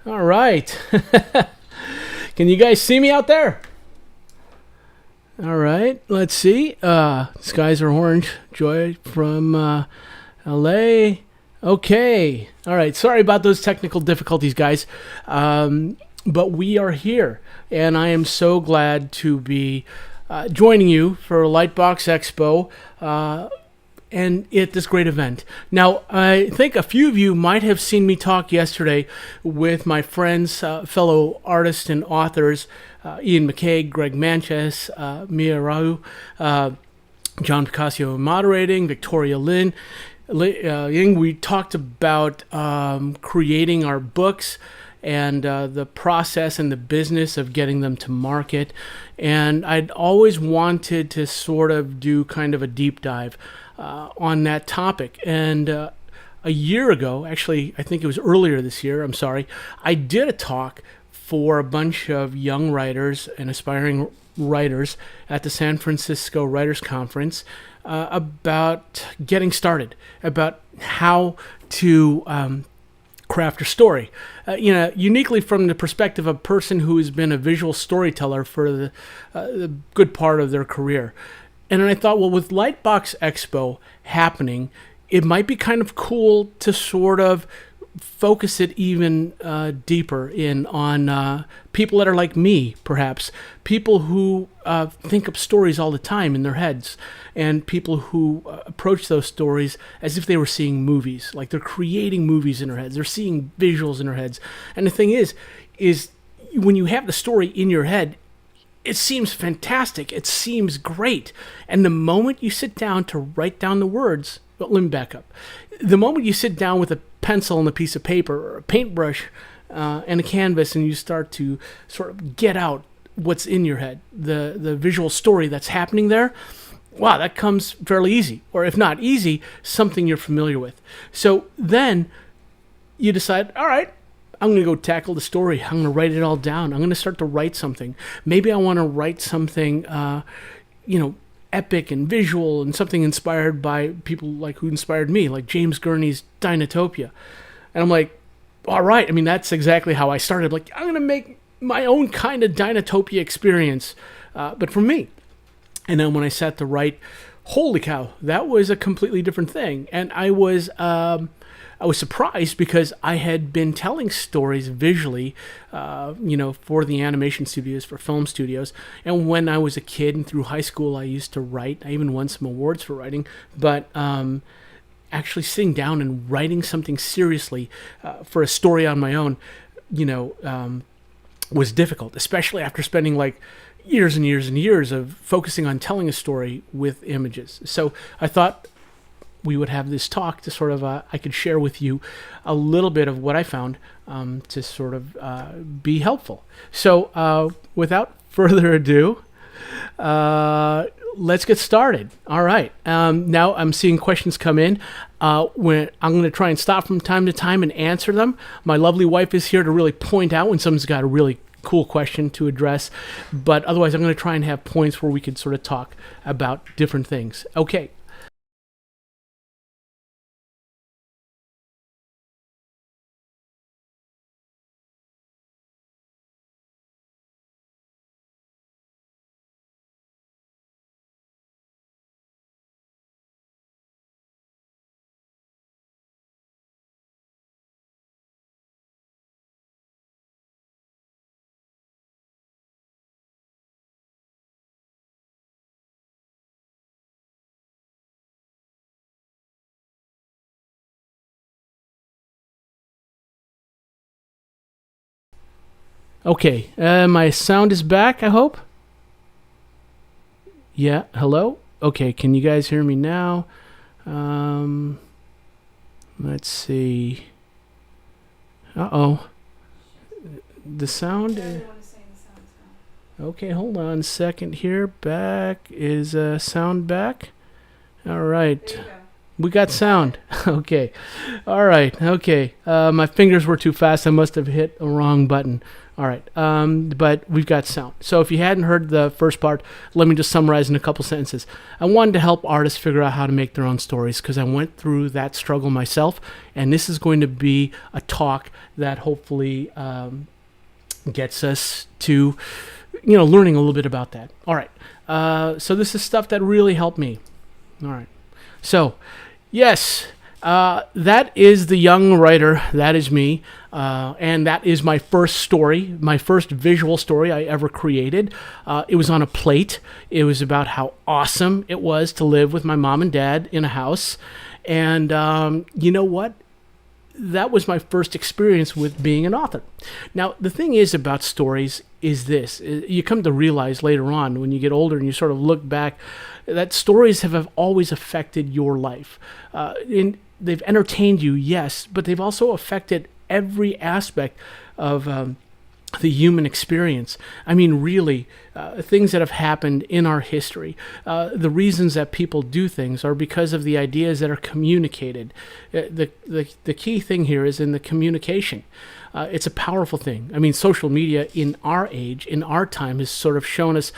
All right. Can you guys see me out there? All right. Let's see. Skies are orange. Joy from LA. Okay. All right. Sorry about those technical difficulties, guys. But we are here, and I am so glad to be joining you for Light Box Expo. And at this great event. Now, I think a few of you might have seen me talk yesterday with my friends, fellow artists and authors, Ian McKay, Greg Manches, Mia Rahu, John Picasso moderating, Victoria Lin. Ying. We talked about creating our books and the process and the business of getting them to market. And I'd always wanted to sort of do kind of a deep dive on that topic. And a year ago, actually, I think it was earlier this year, I'm sorry, I did a talk for a bunch of young writers and aspiring writers at the San Francisco Writers Conference about getting started, about how to craft a story. Uniquely from the perspective of a person who has been a visual storyteller for the good part of their career. And then I thought, well, with Lightbox Expo happening, it might be kind of cool to sort of focus it even deeper in on people that are like me, perhaps. People who think up stories all the time in their heads, and people who approach those stories as if they were seeing movies, like they're creating movies in their heads. They're seeing visuals in their heads. And the thing is when you have the story in your head, it seems fantastic. It seems great. And the moment you sit down to write down the words, well, let me back up. The moment you sit down with a pencil and a piece of paper or a paintbrush and a canvas and you start to sort of get out what's in your head, the visual story that's happening there, wow, that comes fairly easy. Or if not easy, something you're familiar with. So then you decide, all right, I'm going to go tackle the story. I'm going to write it all down. I'm going to start to write something. Maybe I want to write something, epic and visual and something inspired by people like who inspired me, like James Gurney's Dinotopia. And I'm like, all right. I mean, that's exactly how I started. Like, I'm going to make my own kind of Dinotopia experience, but for me. And then when I sat to write, holy cow, that was a completely different thing. And I was surprised because I had been telling stories visually, for the animation studios, for film studios. And when I was a kid and through high school, I used to write. I even won some awards for writing. But actually sitting down and writing something seriously for a story on my own, was difficult, especially after spending like years and years and years of focusing on telling a story with images. So I thought we would have this talk to sort of, I could share with you a little bit of what I found to sort of be helpful. So without further ado, let's get started. All right. Now I'm seeing questions come in. When I'm going to try and stop from time to time and answer them. My lovely wife is here to really point out when someone's got a really cool question to address. But otherwise, I'm going to try and have points where we could sort of talk about different things. Okay. Okay, my sound is back, I hope. Yeah, hello? Okay, can you guys hear me now? Um, let's see. Uh-oh. The sound... Okay, hold on a second here. Back. Is sound back? All right. We got sound. Okay. All right. Okay. My fingers were too fast. I must have hit a wrong button. All right. But we've got sound. So if you hadn't heard the first part, let me just summarize in a couple sentences. I wanted to help artists figure out how to make their own stories because I went through that struggle myself. And this is going to be a talk that hopefully gets us to, learning a little bit about that. All right. So this is stuff that really helped me. All right. So, yes, that is the young writer. That is me. And that is my first story, my first visual story I ever created. It was on a plate. It was about how awesome it was to live with my mom and dad in a house. And you know what? That was my first experience with being an author. Now, the thing is about stories is this. You come to realize later on when you get older and you sort of look back that stories have always affected your life. They've entertained you, yes, but they've also affected every aspect of the human experience. I mean, really, things that have happened in our history, the reasons that people do things are because of the ideas that are communicated. The key thing here is in the communication. It's a powerful thing. I mean, social media in our age, in our time, has sort of shown us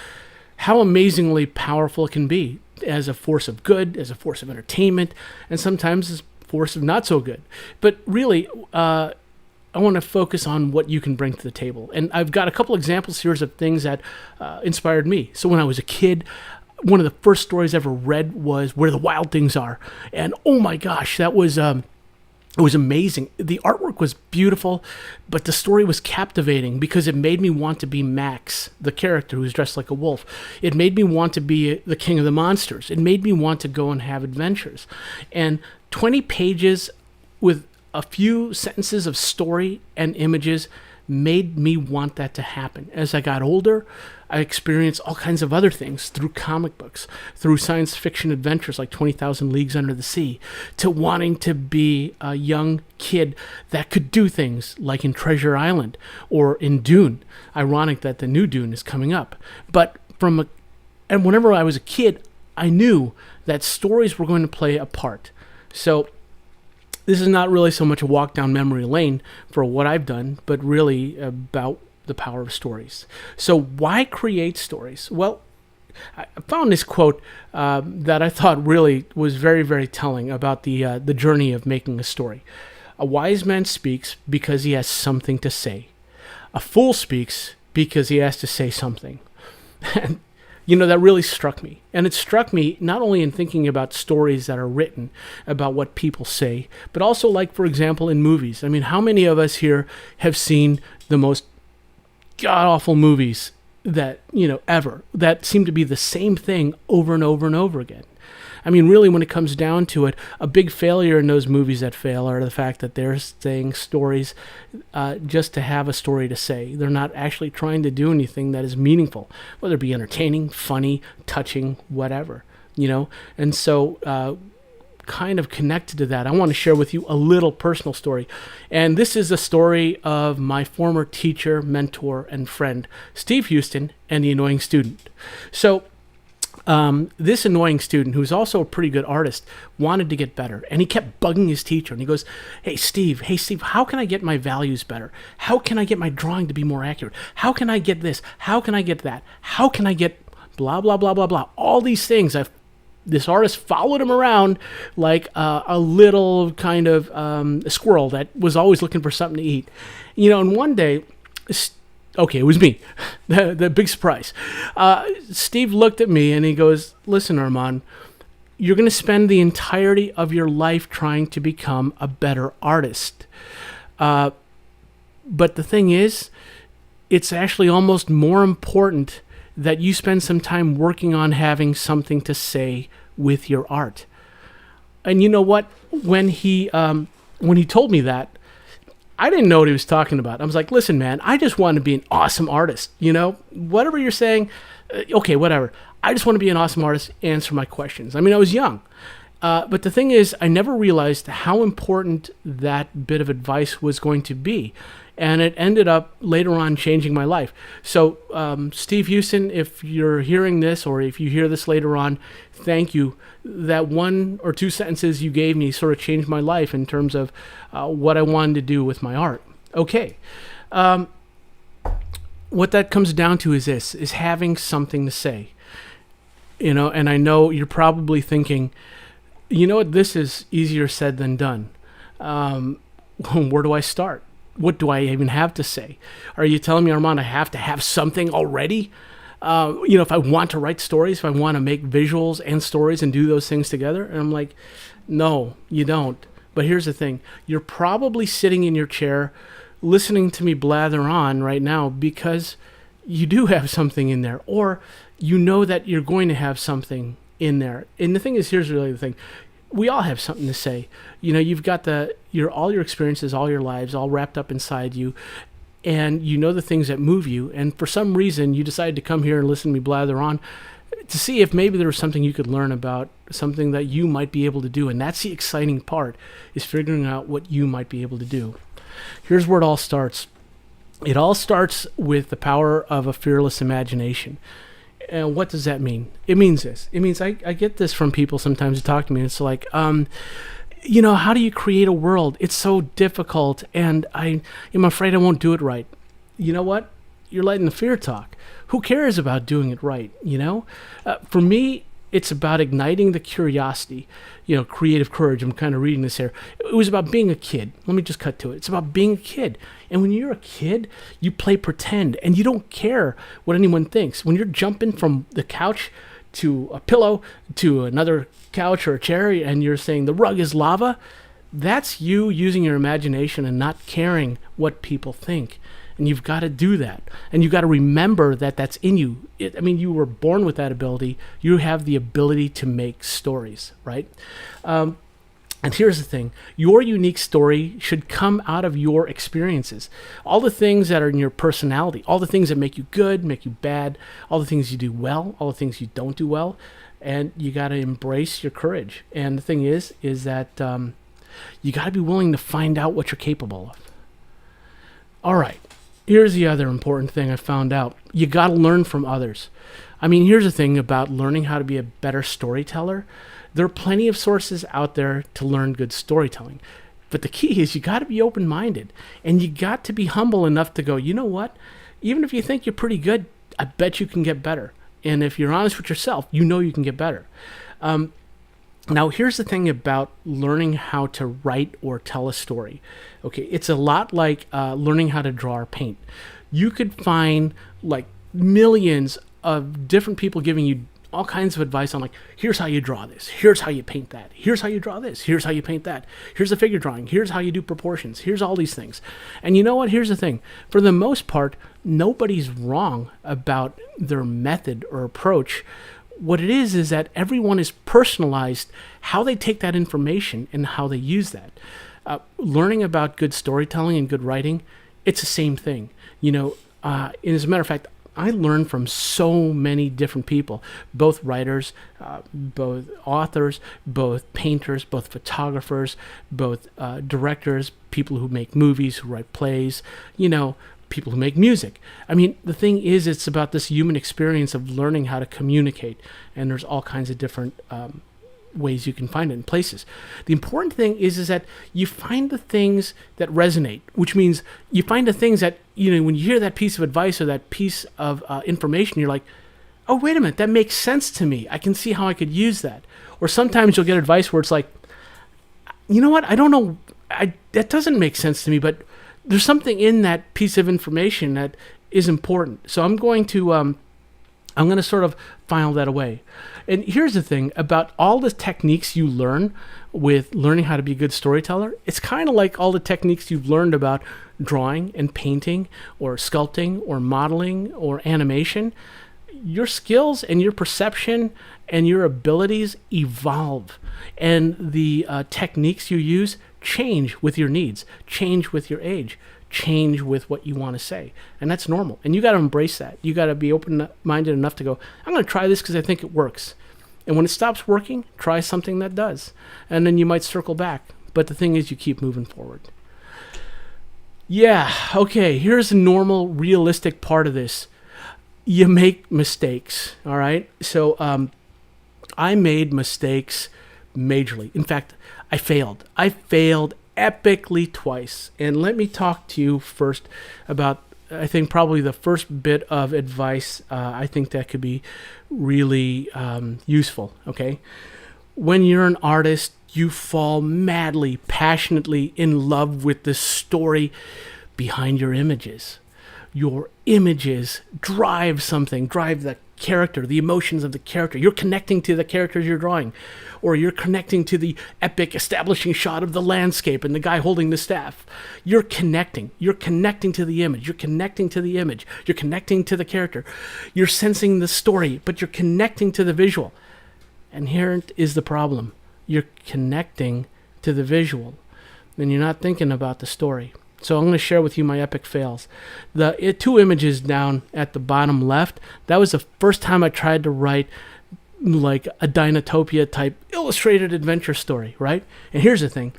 how amazingly powerful it can be as a force of good, as a force of entertainment, and sometimes as a force of not so good. But really, I want to focus on what you can bring to the table. And I've got a couple examples here of things that inspired me. So when I was a kid, one of the first stories I ever read was Where the Wild Things Are. And oh my gosh, that was... it was amazing. The artwork was beautiful, but the story was captivating because it made me want to be Max, the character who's dressed like a wolf. It made me want to be the king of the monsters. It made me want to go and have adventures. And 20 pages with a few sentences of story and images made me want that to happen. As I got older, I experienced all kinds of other things through comic books, through science fiction adventures like 20,000 Leagues Under the Sea, to wanting to be a young kid that could do things like in Treasure Island or in Dune. Ironic that the new Dune is coming up. But and whenever I was a kid, I knew that stories were going to play a part. So this is not really so much a walk down memory lane for what I've done, but really about the power of stories. So why create stories? Well, I found this quote that I thought really was very, very telling about the journey of making a story. A wise man speaks because he has something to say. A fool speaks because he has to say something. And that really struck me. And it struck me not only in thinking about stories that are written, about what people say, but also like, for example, in movies. I mean, how many of us here have seen the most god-awful movies that, ever, that seem to be the same thing over and over and over again? I mean, really, when it comes down to it, a big failure in those movies that fail are the fact that they're saying stories just to have a story to say. They're not actually trying to do anything that is meaningful, whether it be entertaining, funny, touching, whatever, And so kind of connected to that, I want to share with you a little personal story. And this is a story of my former teacher, mentor, and friend, Steve Houston, and the annoying student. So this annoying student, who's also a pretty good artist, wanted to get better. And he kept bugging his teacher. And he goes, hey, Steve, how can I get my values better? How can I get my drawing to be more accurate? How can I get this? How can I get that? How can I get blah, blah, blah, blah, blah? All these things. This artist followed him around like a little kind of a squirrel that was always looking for something to eat. And one day... Okay, it was me, the big surprise. Steve looked at me and he goes, listen, Armand, you're going to spend the entirety of your life trying to become a better artist. But the thing is, it's actually almost more important that you spend some time working on having something to say with your art. And you know what? When he told me that, I didn't know what he was talking about. I was like, listen, man, I just want to be an awesome artist. Whatever you're saying, okay, whatever. I just want to be an awesome artist, answer my questions. I mean, I was young. But the thing is, I never realized how important that bit of advice was going to be. And it ended up later on changing my life. So, Steve Houston, if you're hearing this or if you hear this later on, thank you. That 1 or 2 sentences you gave me sort of changed my life in terms of what I wanted to do with my art. Okay. What that comes down to is this, is having something to say. And I know you're probably thinking, you know what, this is easier said than done. Where do I start? What do I even have to say? Are you telling me, Armand, I have to have something already? If I want to write stories, if I want to make visuals and stories and do those things together, and I'm like, no, you don't. But here's the thing. You're probably sitting in your chair listening to me blather on right now because you do have something in there, or you know that you're going to have something in there. And the thing is, here's really the thing. We all have something to say. You've got all your experiences, all your lives, all wrapped up inside you, and you know the things that move you. And for some reason, you decided to come here and listen to me blather on to see if maybe there was something you could learn about, something that you might be able to do. And that's the exciting part, is figuring out what you might be able to do. Here's where it all starts. It all starts with the power of a fearless imagination. And what does that mean? It means this. It means I get this from people sometimes who talk to me. It's like, how do you create a world? It's so difficult, and I'm afraid I won't do it right. You know what? You're letting the fear talk. Who cares about doing it right? For me, it's about igniting the curiosity, creative courage. I'm kind of reading this here. It was about being a kid. Let me just cut to it. It's about being a kid. And when you're a kid, you play pretend and you don't care what anyone thinks. When you're jumping from the couch to a pillow to another couch or a chair and you're saying the rug is lava, that's you using your imagination and not caring what people think. And you've got to do that. And you've got to remember that that's in you. You were born with that ability. You have the ability to make stories, right? And here's the thing. Your unique story should come out of your experiences. All the things that are in your personality, all the things that make you good, make you bad, all the things you do well, all the things you don't do well. And you got to embrace your courage. And the thing is that you got to be willing to find out what you're capable of. All right. Here's the other important thing I found out. You got to learn from others. Here's the thing about learning how to be a better storyteller. There are plenty of sources out there to learn good storytelling. But the key is you got to be open-minded. And you got to be humble enough to go, you know what? Even if you think you're pretty good, I bet you can get better. And if you're honest with yourself, you know you can get better. Now, here's the thing about learning how to write or tell a story. Okay, it's a lot like learning how to draw or paint. You could find like millions of different people giving you all kinds of advice on like, here's how you draw this, here's how you paint that, here's how you draw this, here's how you paint that, here's the figure drawing, here's how you do proportions, here's all these things. And you know what? Here's the thing. For the most part, nobody's wrong about their method or approach. What it is that everyone is personalized how they take that information and how they use that. Learning about good storytelling and good writing, it's the same thing. And as a matter of fact, I learned from so many different people, both writers, both authors, both painters, both photographers, both directors, people who make movies, who write plays, people who make music. The thing is, it's about this human experience of learning how to communicate, and there's all kinds of different ways you can find it in places. The important thing is that you find the things that resonate, which means you find the things that, when you hear that piece of advice or that piece of information, you're like, oh, wait a minute, that makes sense to me. I can see how I could use that. Or sometimes you'll get advice where it's like, you know what, I don't know, that doesn't make sense to me, but there's something in that piece of information that is important. So I'm going to sort of file that away. And here's the thing about all the techniques you learn with learning how to be a good storyteller. It's kind of like all the techniques you've learned about drawing and painting or sculpting or modeling or animation. Your skills and your perception and your abilities evolve. And the techniques you use change with your needs, change with your age, change with what you want to say. And that's normal. And you got to embrace that. You got to be open-minded enough to go, I'm going to try this because I think it works. And when it stops working, try something that does. And then you might circle back. But the thing is, you keep moving forward. Yeah, okay, here's a normal, realistic part of this. You make mistakes, all right? So I made mistakes majorly. In fact, I failed. I failed epically twice. And let me talk to you first about, I think, probably the first bit of advice I think that could be really useful, okay? When you're an artist, you fall madly, passionately in love with the story behind your images. Your images drive something, drive the character, the emotions of the character. You're connecting to the characters you're drawing, or you're connecting to the epic establishing shot of the landscape and the guy holding the staff. You're connecting to the image. You're connecting to the image. You're connecting to the character. You're sensing the story, but you're connecting to the visual. And here is the problem. You're connecting to the visual, and you're not thinking about the story. So I'm going to share with you my epic fails. The two images down at the bottom left, that was the first time I tried to write like a Dinotopia type illustrated adventure story, right? And here's the thing.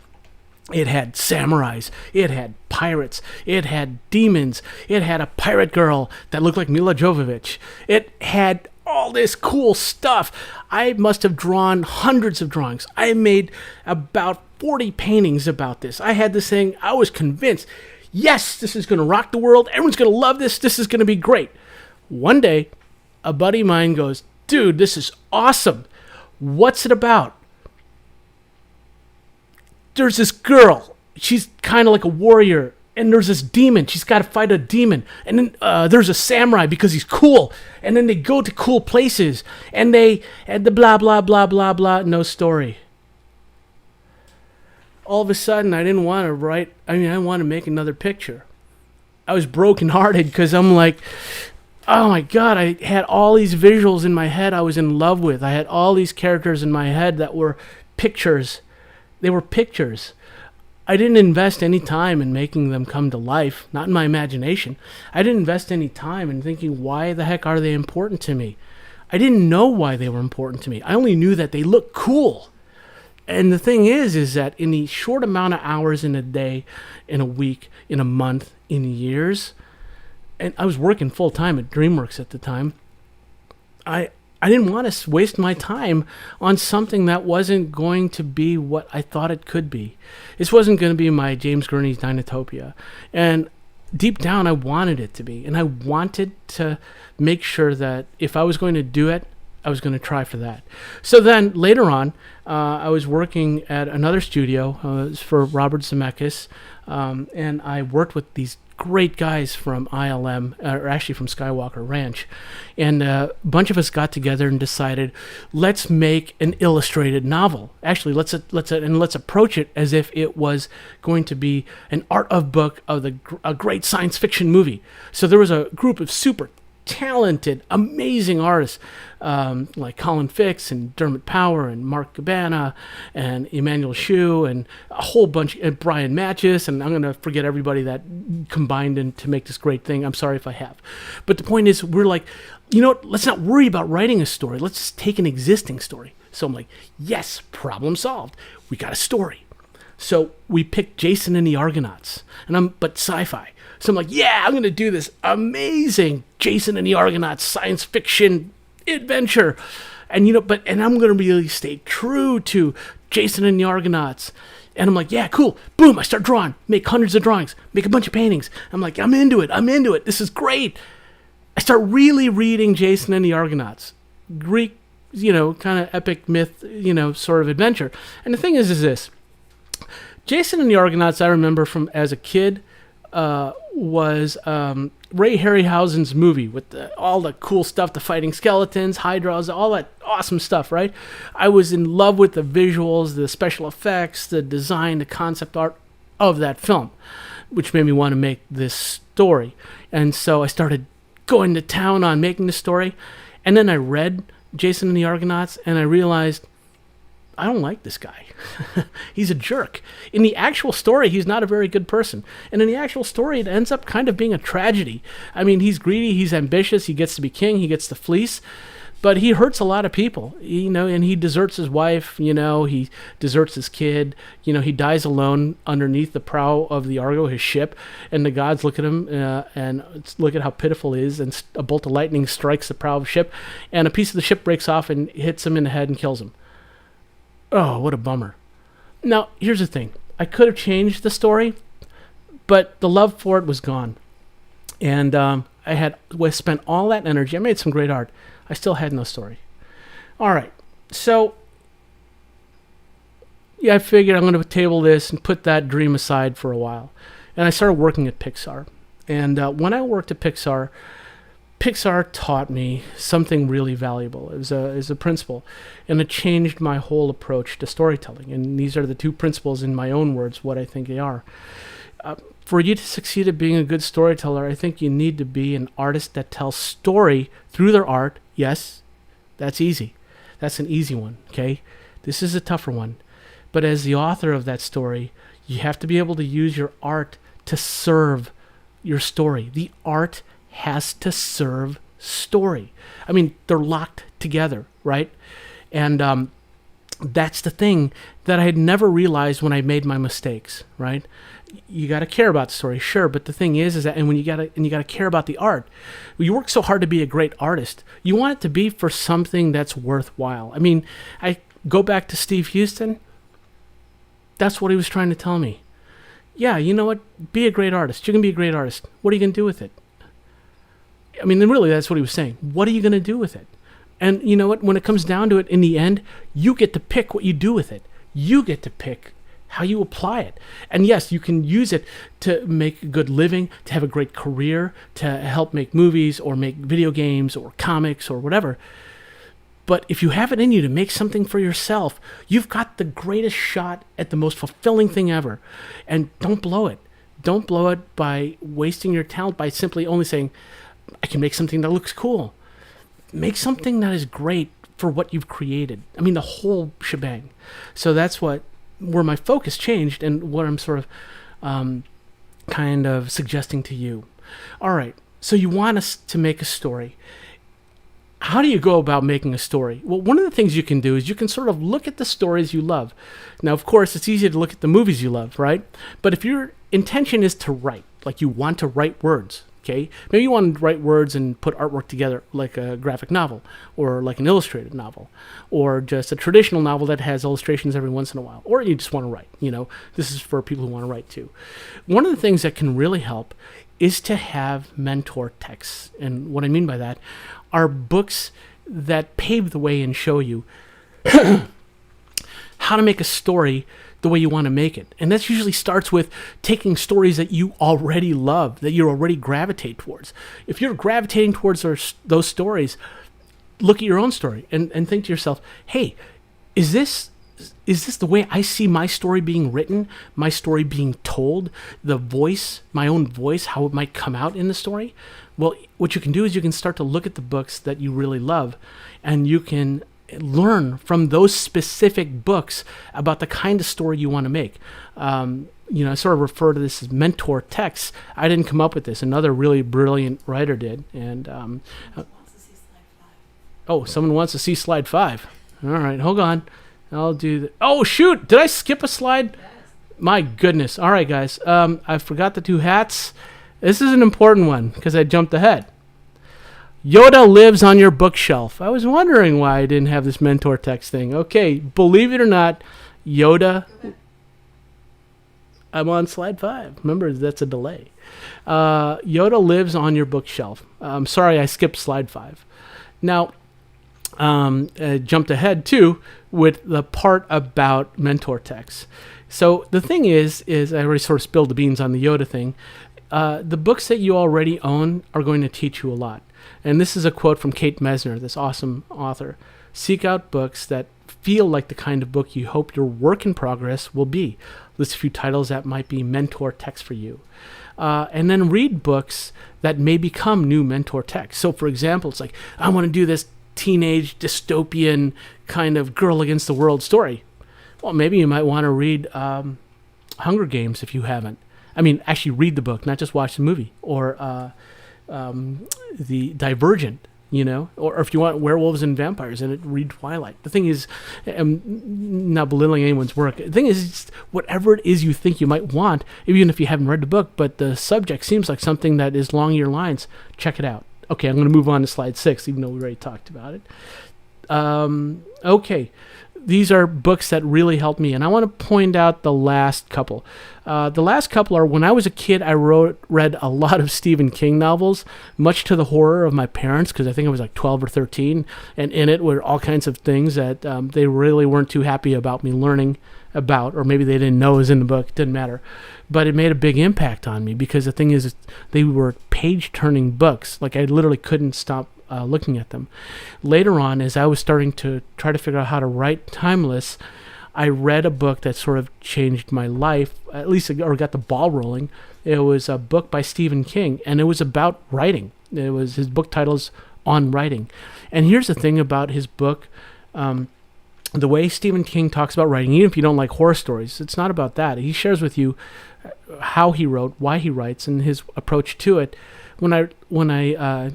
It had samurais, it had pirates, it had demons, it had a pirate girl that looked like Mila Jovovich. It had all this cool stuff. I must have drawn hundreds of drawings. I made about 40 paintings about this. I had this thing, I was convinced, yes, this is going to rock the world. Everyone's going to love this. This is going to be great. One day, a buddy of mine goes, dude, this is awesome. What's it about? There's this girl. She's kind of like a warrior. And there's this demon. She's got to fight a demon. And then there's a samurai because he's cool. And then they go to cool places. And the blah, blah, blah, blah, blah. No story. All of a sudden, I didn't want to write. I want to make another picture. I was brokenhearted because I'm like, oh my God, I had all these visuals in my head I was in love with. I had all these characters in my head that were pictures. They were pictures. I didn't invest any time in making them come to life, not in my imagination. I didn't invest any time in thinking, why the heck are they important to me? I didn't know why they were important to me. I only knew that they looked cool. And the thing is that in the short amount of hours in a day, in a week, in a month, in years, and I was working full time at DreamWorks at the time, I didn't want to waste my time on something that wasn't going to be what I thought it could be. This wasn't going to be my James Gurney's Dinotopia. And deep down, I wanted it to be. And I wanted to make sure that if I was going to do it, I was going to try for that. So then later on, I was working at another studio. It was for Robert Zemeckis. And I worked with these great guys from ILM, or actually from Skywalker Ranch. And a bunch of us got together and decided, let's make an illustrated novel. Actually, let's approach it as if it was going to be an art of book of a great science fiction movie. So there was a group of super talented, amazing artists like Colin Fix and Dermot Power and Mark Cabana and Emmanuel Shue and a whole bunch, and Brian Matchis, and I'm going to forget everybody that combined to make this great thing. I'm sorry if I have. But the point is, we're like, you know what, let's not worry about writing a story. Let's just take an existing story. So I'm like, yes, problem solved. We got a story. So we picked Jason and the Argonauts, but sci-fi. So I'm like, yeah, I'm going to do this amazing Jason and the Argonauts science fiction adventure. And, and I'm going to really stay true to Jason and the Argonauts. And I'm like, yeah, cool. Boom, I start drawing, make hundreds of drawings, make a bunch of paintings. I'm like, I'm into it. This is great. I start really reading Jason and the Argonauts. Greek, kind of epic myth, sort of adventure. And the thing is this. Jason and the Argonauts, I remember from as a kid, was Ray Harryhausen's movie with all the cool stuff, the fighting skeletons, hydras, all that awesome stuff, right? I was in love with the visuals, the special effects, the design, the concept art of that film, which made me want to make this story. And so I started going to town on making the story. And then I read Jason and the Argonauts, and I realized, I don't like this guy. He's a jerk. In the actual story, he's not a very good person. And in the actual story, it ends up kind of being a tragedy. I mean, he's greedy, he's ambitious, he gets to be king, he gets to fleece. But he hurts a lot of people, and he deserts his wife, he deserts his kid, he dies alone underneath the prow of the Argo, his ship, and the gods look at him and look at how pitiful he is, and a bolt of lightning strikes the prow of the ship, and a piece of the ship breaks off and hits him in the head and kills him. Oh, what a bummer. Now, here's the thing. I could have changed the story, but the love for it was gone. And I had spent all that energy. I made some great art. I still had no story. All right. So, I figured I'm going to table this and put that dream aside for a while. And I started working at Pixar. And when I worked at Pixar taught me something really valuable. It was a principle. And it changed my whole approach to storytelling. And these are the two principles, in my own words, what I think they are. For you to succeed at being a good storyteller, I think you need to be an artist that tells story through their art. Yes, that's easy. That's an easy one, okay? This is a tougher one. But as the author of that story, you have to be able to use your art to serve your story. The art has to serve story. I mean, they're locked together, right? And that's the thing that I had never realized when I made my mistakes, right? You got to care about the story, sure, but the thing is that, and you got to care about the art. You work so hard to be a great artist. You want it to be for something that's worthwhile. I mean, I go back to Steve Houston. That's what he was trying to tell me. Yeah, you know what? Be a great artist. You can be a great artist. What are you going to do with it? I mean, really, that's what he was saying. What are you going to do with it? And you know what? When it comes down to it, in the end, you get to pick what you do with it. You get to pick how you apply it. And yes, you can use it to make a good living, to have a great career, to help make movies or make video games or comics or whatever. But if you have it in you to make something for yourself, you've got the greatest shot at the most fulfilling thing ever. And don't blow it. Don't blow it by wasting your talent by simply only saying, I can make something that looks cool. Make something that is great for what you've created. I mean, the whole shebang. So that's where my focus changed and what I'm sort of kind of suggesting to you. All right, so you want us to make a story. How do you go about making a story? Well, one of the things you can do is you can sort of look at the stories you love. Now, of course, it's easy to look at the movies you love, right? But if your intention is to write, like you want to write words, okay? Maybe you want to write words and put artwork together like a graphic novel or like an illustrated novel or just a traditional novel that has illustrations every once in a while. Or you just want to write, This is for people who want to write too. One of the things that can really help is to have mentor texts. And what I mean by that are books that pave the way and show you how to make a story the way you want to make it. And that usually starts with taking stories that you already love, that you already gravitate towards. If you're gravitating towards those stories, look at your own story and think to yourself, hey, is this the way I see my story being written, my story being told, the voice, my own voice, how it might come out in the story? Well, what you can do is you can start to look at the books that you really love, and you can learn from those specific books about the kind of story you want to make. I sort of refer to this as mentor texts. I didn't come up with this. Another really brilliant writer did. And someone wants to see slide 5. All right, hold on. I'll do that. Oh, shoot. Did I skip a slide? Yes. My goodness. All right, guys. I forgot the 2 hats. This is an important one because I jumped ahead. Yoda lives on your bookshelf. I was wondering why I didn't have this mentor text thing. Okay, believe it or not, Yoda. I'm on slide 5. Remember, that's a delay. Yoda lives on your bookshelf. I'm sorry, I skipped slide 5. Now, I jumped ahead too with the part about mentor texts. So the thing is I already sort of spilled the beans on the Yoda thing. The books that you already own are going to teach you a lot. And this is a quote from Kate Mesner, this awesome author. Seek out books that feel like the kind of book you hope your work in progress will be. List a few titles that might be mentor texts for you. And then read books that may become new mentor texts. So, for example, it's like, I want to do this teenage dystopian kind of girl against the world story. Well, maybe you might want to read Hunger Games if you haven't. I mean, actually read the book, not just watch the movie. Or the Divergent. or if you want werewolves and vampires in it, read Twilight. The thing is, I'm not belittling anyone's work. The thing is, it's whatever it is you think you might want, even if you haven't read the book, but the subject seems like something that is along your lines, check it out. Okay, I'm going to move on to slide 6, even though we already talked about it. Okay, these are books that really helped me, and I want to point out the last couple. The last couple are, when I was a kid, I read a lot of Stephen King novels, much to the horror of my parents, because I think I was like 12 or 13, and in it were all kinds of things that they really weren't too happy about me learning about, or maybe they didn't know was in the book. It didn't matter. But it made a big impact on me, because the thing is, they were page-turning books. Like, I literally couldn't stop looking at them. Later on, as I was starting to try to figure out how to write Timeless, I read a book that sort of changed my life, at least, or got the ball rolling. It was a book by Stephen King, and it was about writing. His book title is On Writing. And here's the thing about his book. The way Stephen King talks about writing, even if you don't like horror stories, it's not about that. He shares with you how he wrote, why he writes, and his approach to it. When I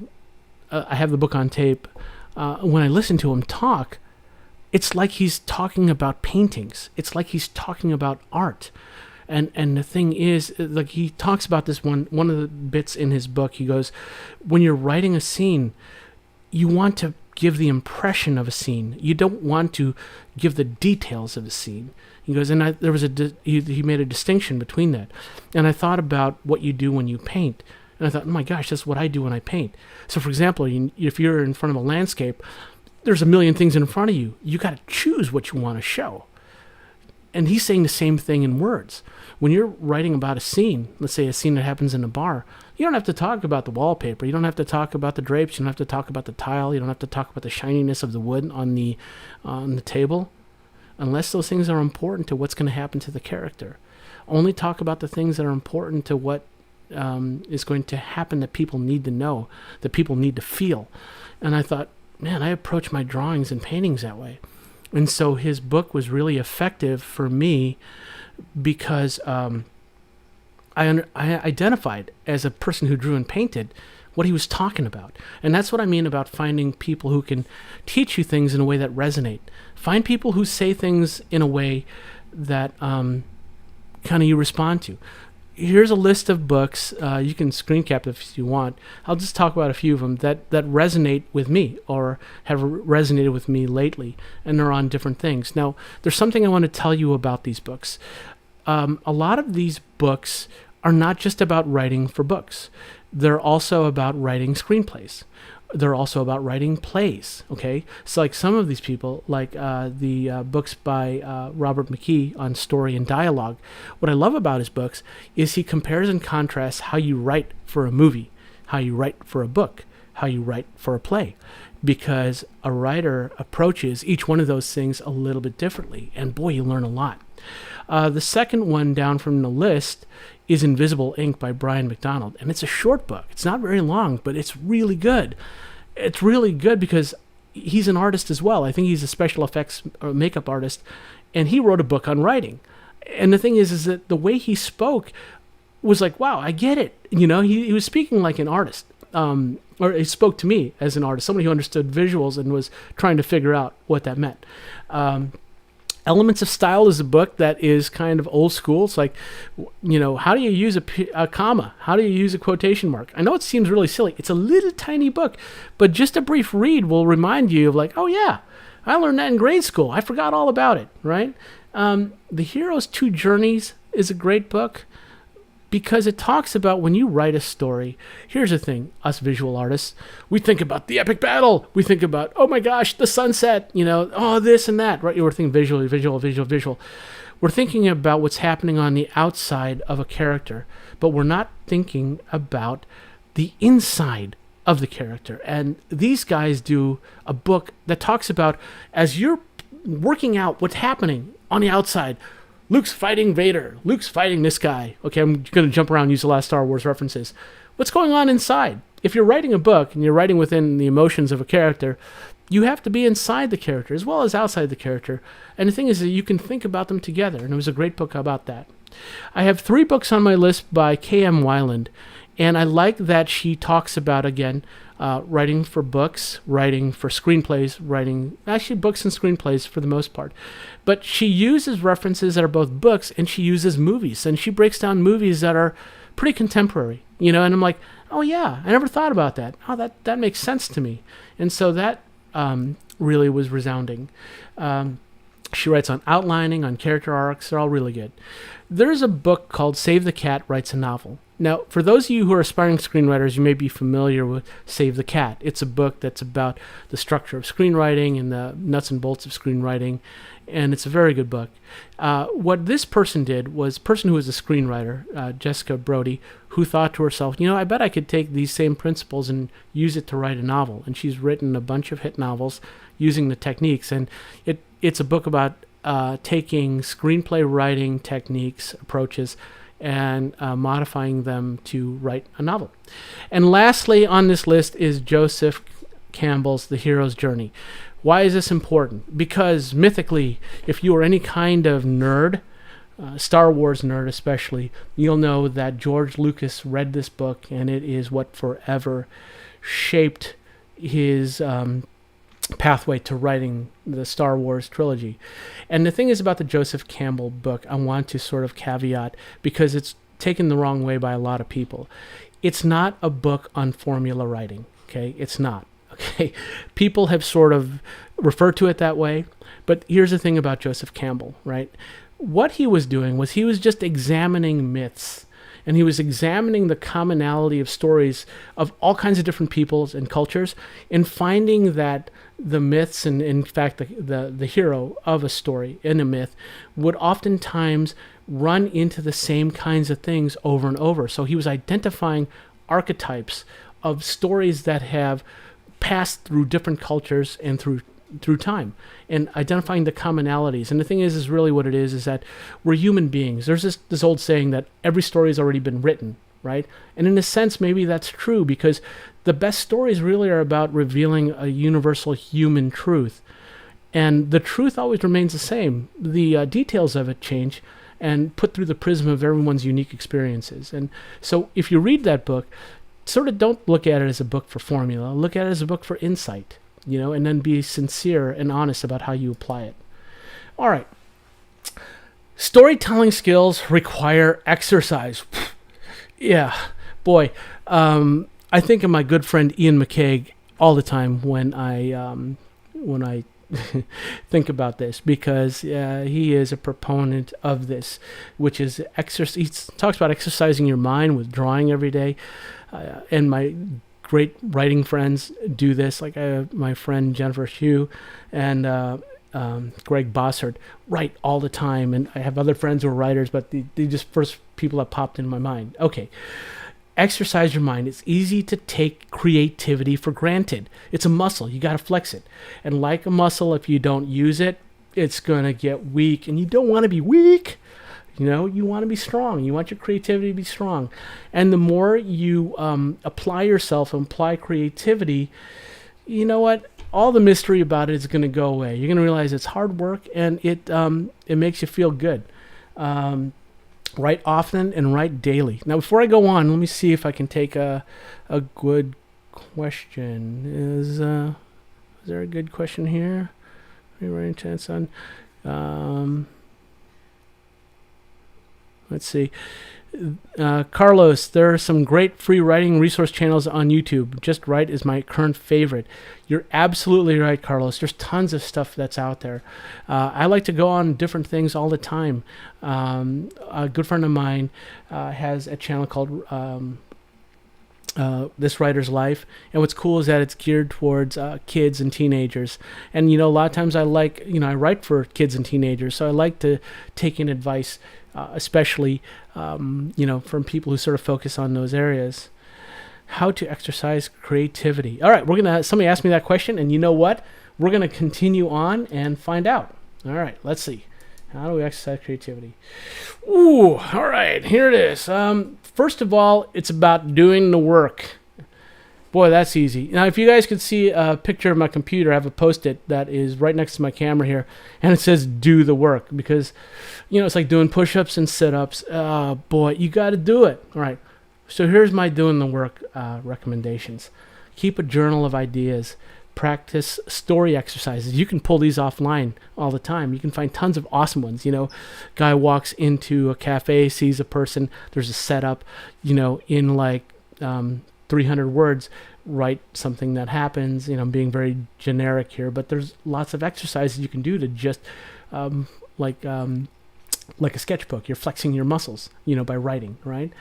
have the book on tape, when I listen to him talk, it's like he's talking about paintings. It's like he's talking about art. And the thing is, like, he talks about this one of the bits in his book. He goes, when you're writing a scene, you want to give the impression of a scene. You don't want to give the details of a scene. He goes, and there was he made a distinction between that. And I thought about what you do when you paint. And I thought, oh my gosh, that's what I do when I paint. So, for example, if you're in front of a landscape, there's a million things in front of you. You got to choose what you want to show. And he's saying the same thing in words. When you're writing about a scene, let's say a scene that happens in a bar, you don't have to talk about the wallpaper. You don't have to talk about the drapes. You don't have to talk about the tile. You don't have to talk about the shininess of the wood on the table, unless those things are important to what's going to happen to the character. Only talk about the things that are important to what is going to happen, that people need to know, that people need to feel. And I thought, man, I approach my drawings and paintings that way. And so his book was really effective for me, because I identified as a person who drew and painted what he was talking about. And that's what I mean about finding people who can teach you things in a way that resonate. Find people who say things in a way that kind of you respond to. Here's a list of books. You can screen cap if you want. I'll just talk about a few of them that resonate with me, or have resonated with me lately, and they're on different things. Now, there's something I want to tell you about these books. A lot of these books are not just about writing for books. They're also about writing screenplays. They're also about writing plays, okay? So like some of these people, like the books by Robert McKee on story and dialogue, what I love about his books is he compares and contrasts how you write for a movie, how you write for a book, how you write for a play, because a writer approaches each one of those things a little bit differently, and boy, you learn a lot. The second one down from the list is Invisible Ink by Brian McDonald, and it's a short book. It's not very long, but it's really good. It's really good because he's an artist as well. I think he's a special effects makeup artist, and he wrote a book on writing. And the thing is that the way he spoke was like, wow, I get it. He was speaking like an artist, or he spoke to me as an artist, somebody who understood visuals and was trying to figure out what that meant. Elements of Style is a book that is kind of old school. It's like, how do you use a comma? How do you use a quotation mark? I know it seems really silly. It's a little tiny book, but just a brief read will remind you of like, oh yeah, I learned that in grade school. I forgot all about it, right? The Hero's Two Journeys is a great book, because it talks about when you write a story. Here's the thing, us visual artists, we think about the epic battle. We think about, oh my gosh, the sunset, this and that, right? We're thinking visual. We're thinking about what's happening on the outside of a character, but we're not thinking about the inside of the character. And these guys do a book that talks about, as you're working out what's happening on the outside, Luke's fighting Vader. Luke's fighting this guy. Okay, I'm going to jump around and use a lot of Star Wars references. What's going on inside? If you're writing a book and you're writing within the emotions of a character, you have to be inside the character as well as outside the character. And the thing is that you can think about them together, and it was a great book about that. I have 3 books on my list by K.M. Weiland, And I like that she talks about, again, writing for books, writing for screenplays, writing actually books and screenplays for the most part. But she uses references that are both books, and she uses movies, and she breaks down movies that are pretty contemporary, and I'm like, oh yeah, I never thought about that. Oh, that makes sense to me. And so that really was resounding. She writes on outlining, on character arcs. They're all really good. There's a book called Save the Cat Writes a Novel. Now, for those of you who are aspiring screenwriters, you may be familiar with Save the Cat. It's a book that's about the structure of screenwriting and the nuts and bolts of screenwriting, and it's a very good book. What this person did was, a person who was a screenwriter, Jessica Brody, who thought to herself, I bet I could take these same principles and use it to write a novel. And she's written a bunch of hit novels using the techniques, and it's a book about taking screenplay writing techniques, approaches, and modifying them to write a novel. And lastly on this list is Joseph Campbell's The Hero's Journey. Why is this important? Because mythically, if you are any kind of nerd, Star Wars nerd especially, you'll know that George Lucas read this book, and it is what forever shaped his pathway to writing the Star Wars trilogy. And the thing is about the Joseph Campbell book, I want to sort of caveat, because it's taken the wrong way by a lot of people. It's not a book on formula writing, okay? It's not, okay? People have sort of referred to it that way, but here's the thing about Joseph Campbell, right? What he was doing was he was just examining myths, and he was examining the commonality of stories of all kinds of different peoples and cultures, and finding that the myths, and in fact the hero of a story in a myth, would oftentimes run into the same kinds of things over and over. So he was identifying archetypes of stories that have passed through different cultures and through time, and identifying the commonalities. And the thing is really what it is that we're human beings. There's this old saying that every story has already been written, right? And in a sense, maybe that's true, because the best stories really are about revealing a universal human truth. And the truth always remains the same. The details of it change and put through the prism of everyone's unique experiences. And so if you read that book, sort of don't look at it as a book for formula. Look at it as a book for insight, and then be sincere and honest about how you apply it. All right. Storytelling skills require exercise. Yeah, boy. I think of my good friend Ian McCaig all the time when I think about this, because he is a proponent of this, which is exercise. He talks about exercising your mind with drawing every day, and my great writing friends do this. Like my friend Jennifer Hugh and Greg Bossard write all the time, and I have other friends who are writers, but they just first people that popped in my mind. Okay. Exercise your mind. It's easy to take creativity for granted. It's a muscle. You got to flex it. And like a muscle, if you don't use it, it's going to get weak. And you don't want to be weak. You want to be strong. You want your creativity to be strong. And the more you apply yourself and apply creativity, you know what? All the mystery about it is going to go away. You're going to realize it's hard work, and it makes you feel good. Write often and write daily. Now, before I go on, let me see if I can take a good question. Is there a good question here? Are you writing chance on? Let's see. Carlos, there are some great free writing resource channels on YouTube. Just Write is my current favorite. You're absolutely right, Carlos. There's tons of stuff that's out there. I like to go on different things all the time. A good friend of mine has a channel called This Writer's Life, and what's cool is that it's geared towards kids and teenagers. And a lot of times I write for kids and teenagers, so I like to take in advice, especially from people who sort of focus on those areas. How to exercise creativity. All right, somebody asked me that question, and you know what? We're gonna continue on and find out. All right, let's see. How do we exercise creativity? Ooh, all right, here it is. First of all, it's about doing the work. Boy, that's easy. Now, if you guys could see a picture of my computer, I have a Post-it that is right next to my camera here, and it says do the work, because, it's like doing push-ups and sit-ups. Boy, you got to do it. All right, So here's my doing the work recommendations. Keep a journal of ideas. Practice story exercises. You can pull these offline all the time. You can find tons of awesome ones. Guy walks into a cafe, sees a person. There's a setup. In like 300 words, write something that happens. I'm being very generic here, but there's lots of exercises you can do to just like a sketchbook. You're flexing your muscles, by writing, right?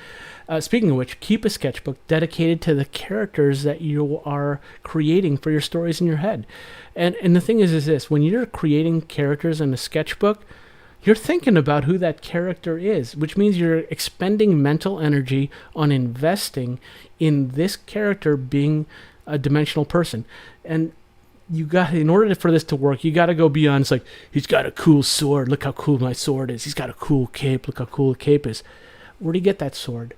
Speaking of which, keep a sketchbook dedicated to the characters that you are creating for your stories in your head. And the thing is this, when you're creating characters in a sketchbook, you're thinking about who that character is, which means you're expending mental energy on investing in this character being a dimensional person. And in order for this to work, you got to go beyond. It's like, he's got a cool sword. Look how cool my sword is. He's got a cool cape. Look how cool the cape is. Where'd he get that sword?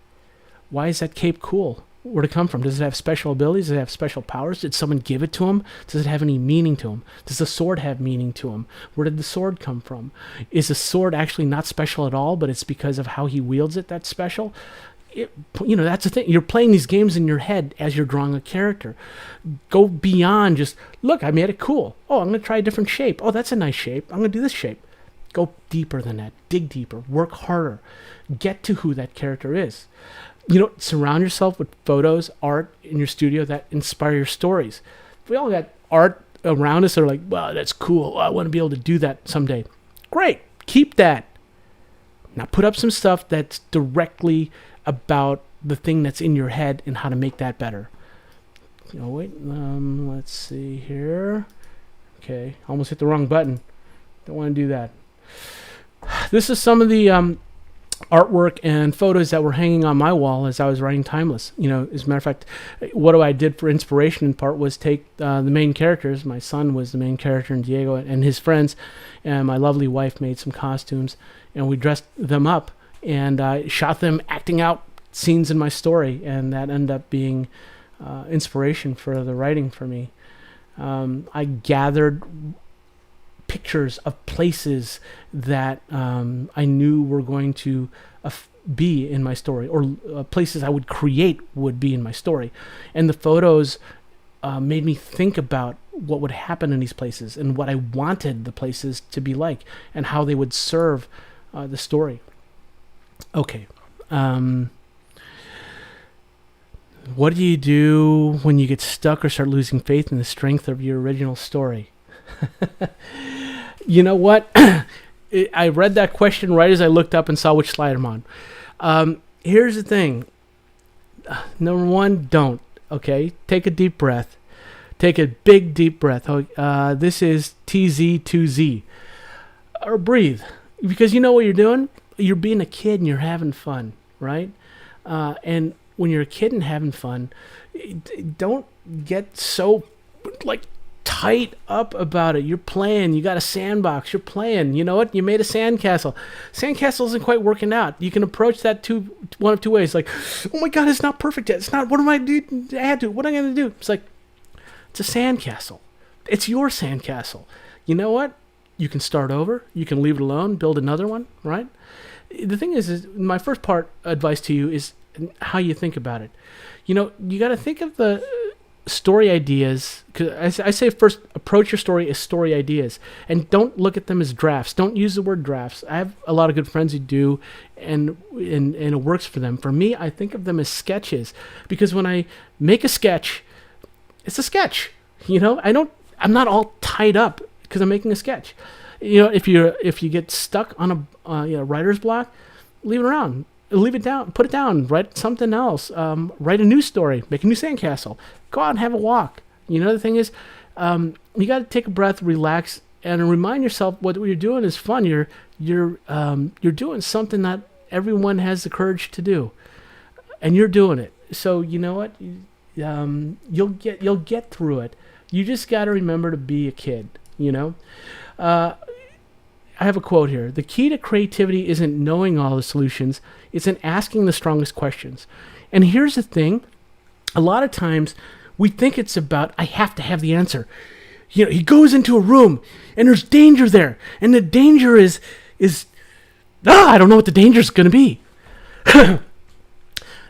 Why is that cape cool? Where'd it come from? Does it have special abilities? Does it have special powers? Did someone give it to him? Does it have any meaning to him? Does the sword have meaning to him? Where did the sword come from? Is the sword actually not special at all, but it's because of how he wields it that's special? That's the thing. You're playing these games in your head as you're drawing a character. Go beyond just, look, I made it cool. Oh, I'm going to try a different shape. Oh, that's a nice shape. I'm going to do this shape. Go deeper than that. Dig deeper. Work harder. Get to who that character is. Surround yourself with photos, art in your studio that inspire your stories. We all got art around us that are like, wow, that's cool. I want to be able to do that someday. Great. Keep that. Now put up some stuff that's directly about the thing that's in your head and how to make that better. Let's see here. Okay, almost hit the wrong button. Don't want to do that. This is some of the artwork and photos that were hanging on my wall as I was writing Timeless. As a matter of fact, what I did for inspiration in part was take the main characters. My son was the main character, and Diego and his friends, and my lovely wife made some costumes, and we dressed them up and I shot them acting out scenes in my story, and that ended up being inspiration for the writing for me. I gathered pictures of places that I knew were going to be in my story, or places I would create would be in my story. And the photos made me think about what would happen in these places and what I wanted the places to be like and how they would serve the story. Okay. What do you do when you get stuck or start losing faith in the strength of your original story? You know what? I read that question right as I looked up and saw which slide I'm on. Here's the thing. Number one, don't. Okay? Take a deep breath. Take a big, deep breath. This is TZ2Z. Or breathe. Because you know what you're doing? You're being a kid and you're having fun, right? And when you're a kid and having fun, don't get so tight up about it. You're playing. You got a sandbox. You're playing. You know what? You made a sandcastle. Sandcastle isn't quite working out. You can approach that one of two ways. Like, oh my God, it's not perfect yet. It's not. What am I doing? What am I going to do? It's like, it's a sandcastle. It's your sandcastle. You know what? You can start over. You can leave it alone. Build another one. Right? The thing is my first part advice to you is how you think about it. You got to think of the story ideas. Cause I say first, approach your story as story ideas, and don't look at them as drafts. Don't use the word drafts. I have a lot of good friends who do, and it works for them. For me, I think of them as sketches, because when I make a sketch, it's a sketch. I'm not all tied up because I'm making a sketch. If you get stuck on a writer's block, leave it around. Leave it down. Put it down. Write something else. Write a new story. Make a new sandcastle. Go out and have a walk. The thing is, you got to take a breath, relax, and remind yourself what you're doing is fun. You're doing something that everyone has the courage to do, and you're doing it. So you know what? You'll get through it. You just got to remember to be a kid. I have a quote here. The key to creativity isn't knowing all the solutions. It's in asking the strongest questions. And here's the thing. A lot of times we think it's about, I have to have the answer. He goes into a room and there's danger there. And the danger is I don't know what the danger is going to be.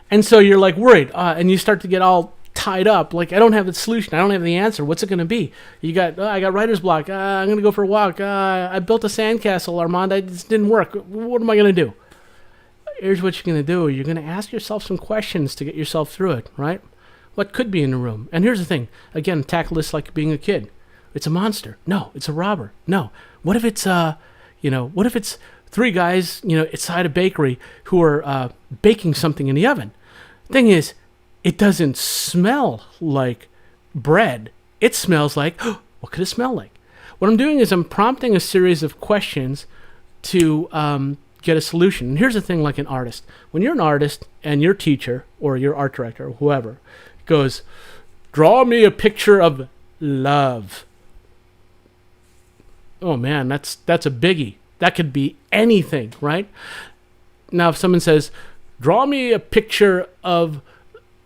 And so you're like worried, and you start to get all tied up. Like, I don't have the solution. I don't have the answer. What's it going to be? You got, I got writer's block. I'm going to go for a walk. I built a sandcastle, Armand. It just didn't work. What am I going to do? Here's what you're going to do. You're going to ask yourself some questions to get yourself through it, right? What could be in the room? And here's the thing. Again, tackle this like being a kid. It's a monster. No, it's a robber. No. What if it's, what if it's three guys, inside a bakery who are baking something in the oven? Thing is, it doesn't smell like bread. It smells like, what could it smell like? What I'm doing is I'm prompting a series of questions to get a solution. And here's the thing, like an artist. When you're an artist and your teacher or your art director or whoever goes, draw me a picture of love. Oh man, that's a biggie. That could be anything, right? Now, if someone says, draw me a picture of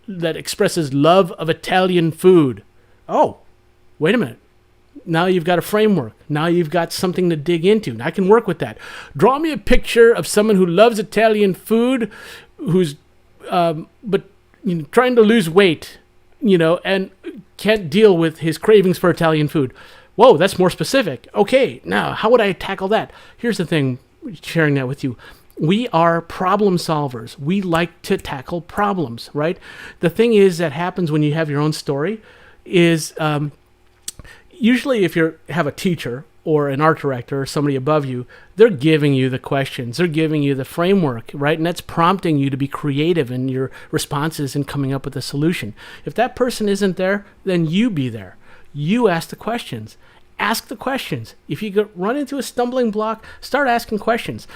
that expresses love of Italian food. Oh, wait a minute. Now you've got a framework. Now you've got something to dig into. And I can work with that. Draw me a picture of someone who loves Italian food, who's but trying to lose weight, and can't deal with his cravings for Italian food. Whoa, that's more specific. Okay, now how would I tackle that? Here's the thing, sharing that with you. We are problem solvers. We like to tackle problems, right? The thing is that happens when you have your own story is usually if you have a teacher or an art director or somebody above you, they're giving you the questions. They're giving you the framework, right? And that's prompting you to be creative in your responses and coming up with a solution. If that person isn't there, then you be there. You ask the questions. Ask the questions. If you run into a stumbling block, start asking questions.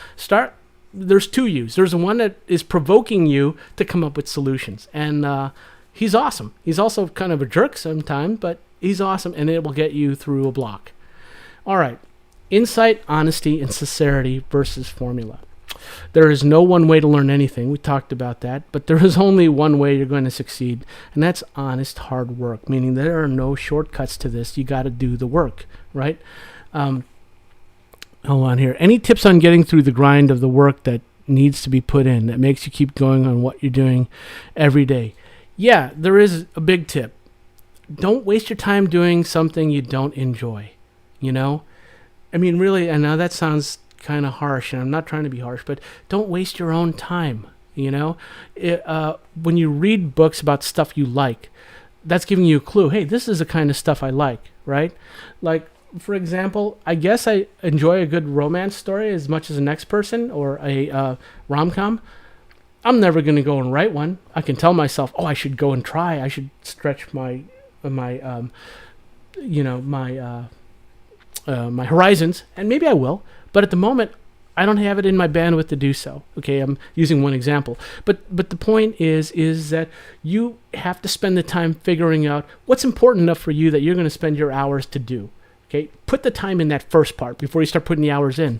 There's two yous. There's one that is provoking you to come up with solutions. And he's awesome. He's also kind of a jerk sometimes, but he's awesome, and it will get you through a block. All right. Insight, honesty, and sincerity versus formula. There is no one way to learn anything. We talked about that. But there is only one way you're going to succeed, and that's honest, hard work, meaning there are no shortcuts to this. You got to do the work, right? Hold on here. Any tips on getting through the grind of the work that needs to be put in that makes you keep going on what you're doing every day? Yeah, there is a big tip. Don't waste your time doing something you don't enjoy, I mean, really, I know that sounds kind of harsh, and I'm not trying to be harsh, but don't waste your own time, when you read books about stuff you like, that's giving you a clue. Hey, this is the kind of stuff I like, right? Like, for example, I guess I enjoy a good romance story as much as the next person, or a rom-com. I'm never going to go and write one. I can tell myself, I should go and try. I should stretch my horizons, and maybe I will. But at the moment, I don't have it in my bandwidth to do so. Okay, I'm using one example. But the point is that you have to spend the time figuring out what's important enough for you that you're going to spend your hours to do. Okay, put the time in that first part before you start putting the hours in.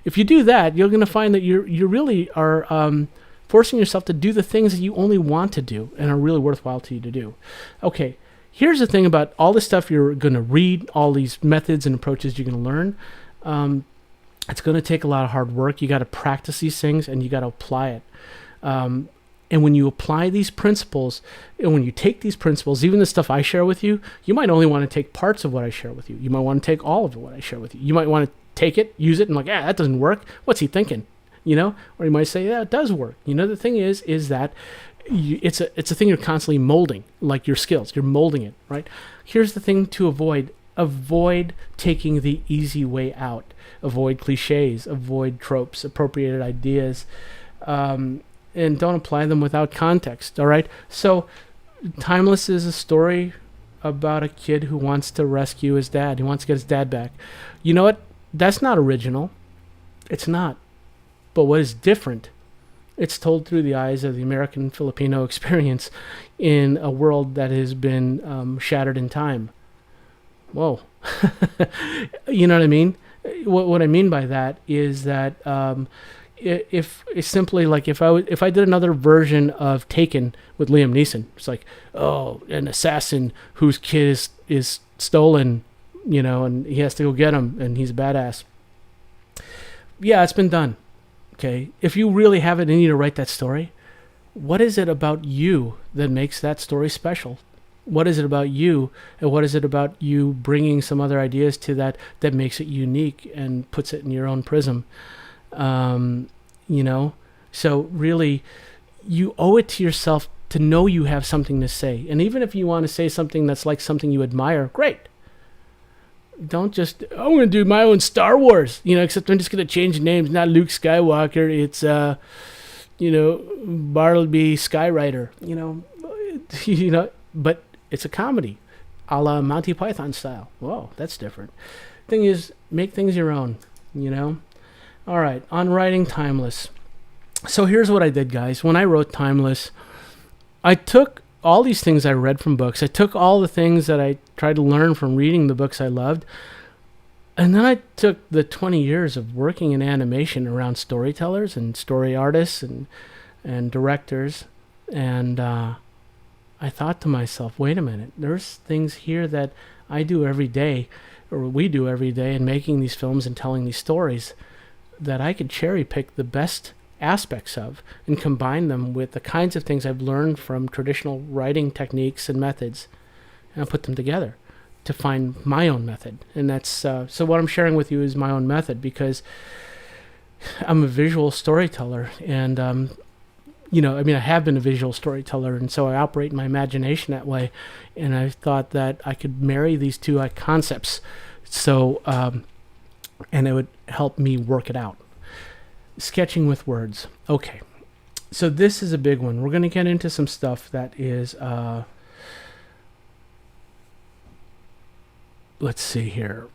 If you do that, you're going to find that you really are forcing yourself to do the things that you only want to do and are really worthwhile to you to do. Okay, here's the thing about all the stuff you're going to read, all these methods and approaches you're going to learn. It's going to take a lot of hard work. You got to practice these things, and you got to apply it. And when you apply these principles, and when you take these principles, even the stuff I share with you, you might only want to take parts of what I share with you. You might want to take all of what I share with you. You might want to take it, use it, and that doesn't work. What's he thinking? Or you might say, yeah, it does work. The thing is that it's a thing you're constantly molding, like your skills. You're molding it, right? Here's the thing to avoid. Avoid taking the easy way out. Avoid cliches. Avoid tropes, appropriated ideas. And don't apply them without context, all right? So Timeless is a story about a kid who wants to rescue his dad. He wants to get his dad back. You know what? That's not original. It's not. But what is different, it's told through the eyes of the American Filipino experience in a world that has been shattered in time. Whoa. You know what I mean? What I mean by that is that if it's simply like if I did another version of Taken with Liam Neeson, it's like, an assassin whose kid is stolen, and he has to go get him, and he's a badass. Yeah, it's been done. Okay, if you really have it in you to write that story, what is it about you that makes that story special? What is it about you, and what is it about you bringing some other ideas to that makes it unique and puts it in your own prism? You know, so really, you owe it to yourself to know you have something to say. And even if you want to say something that's like something you admire, great. Don't just, I'm going to do my own Star Wars, except I'm just going to change names. Not Luke Skywalker. It's, Bartleby Skyrider, but it's a comedy, a la Monty Python style. Whoa, that's different. Thing is, make things your own, All right, on writing Timeless. So here's what I did, guys. When I wrote Timeless, I took all these things I read from books. I took all the things that I tried to learn from reading the books I loved. And then I took the 20 years of working in animation around storytellers and story artists and directors. And I thought to myself, wait a minute, there's things here that I do every day, or we do every day in making these films and telling these stories, that I could cherry pick the best aspects of and combine them with the kinds of things I've learned from traditional writing techniques and methods, and I'll put them together to find my own method. And that's so what I'm sharing with you is my own method, because I'm a visual storyteller, and I have been a visual storyteller, and so I operate my imagination that way, and I thought that I could marry these two concepts, so and it would help me work it out. Sketching with words. Okay, so this is a big one. We're going to get into some stuff that is, let's see here,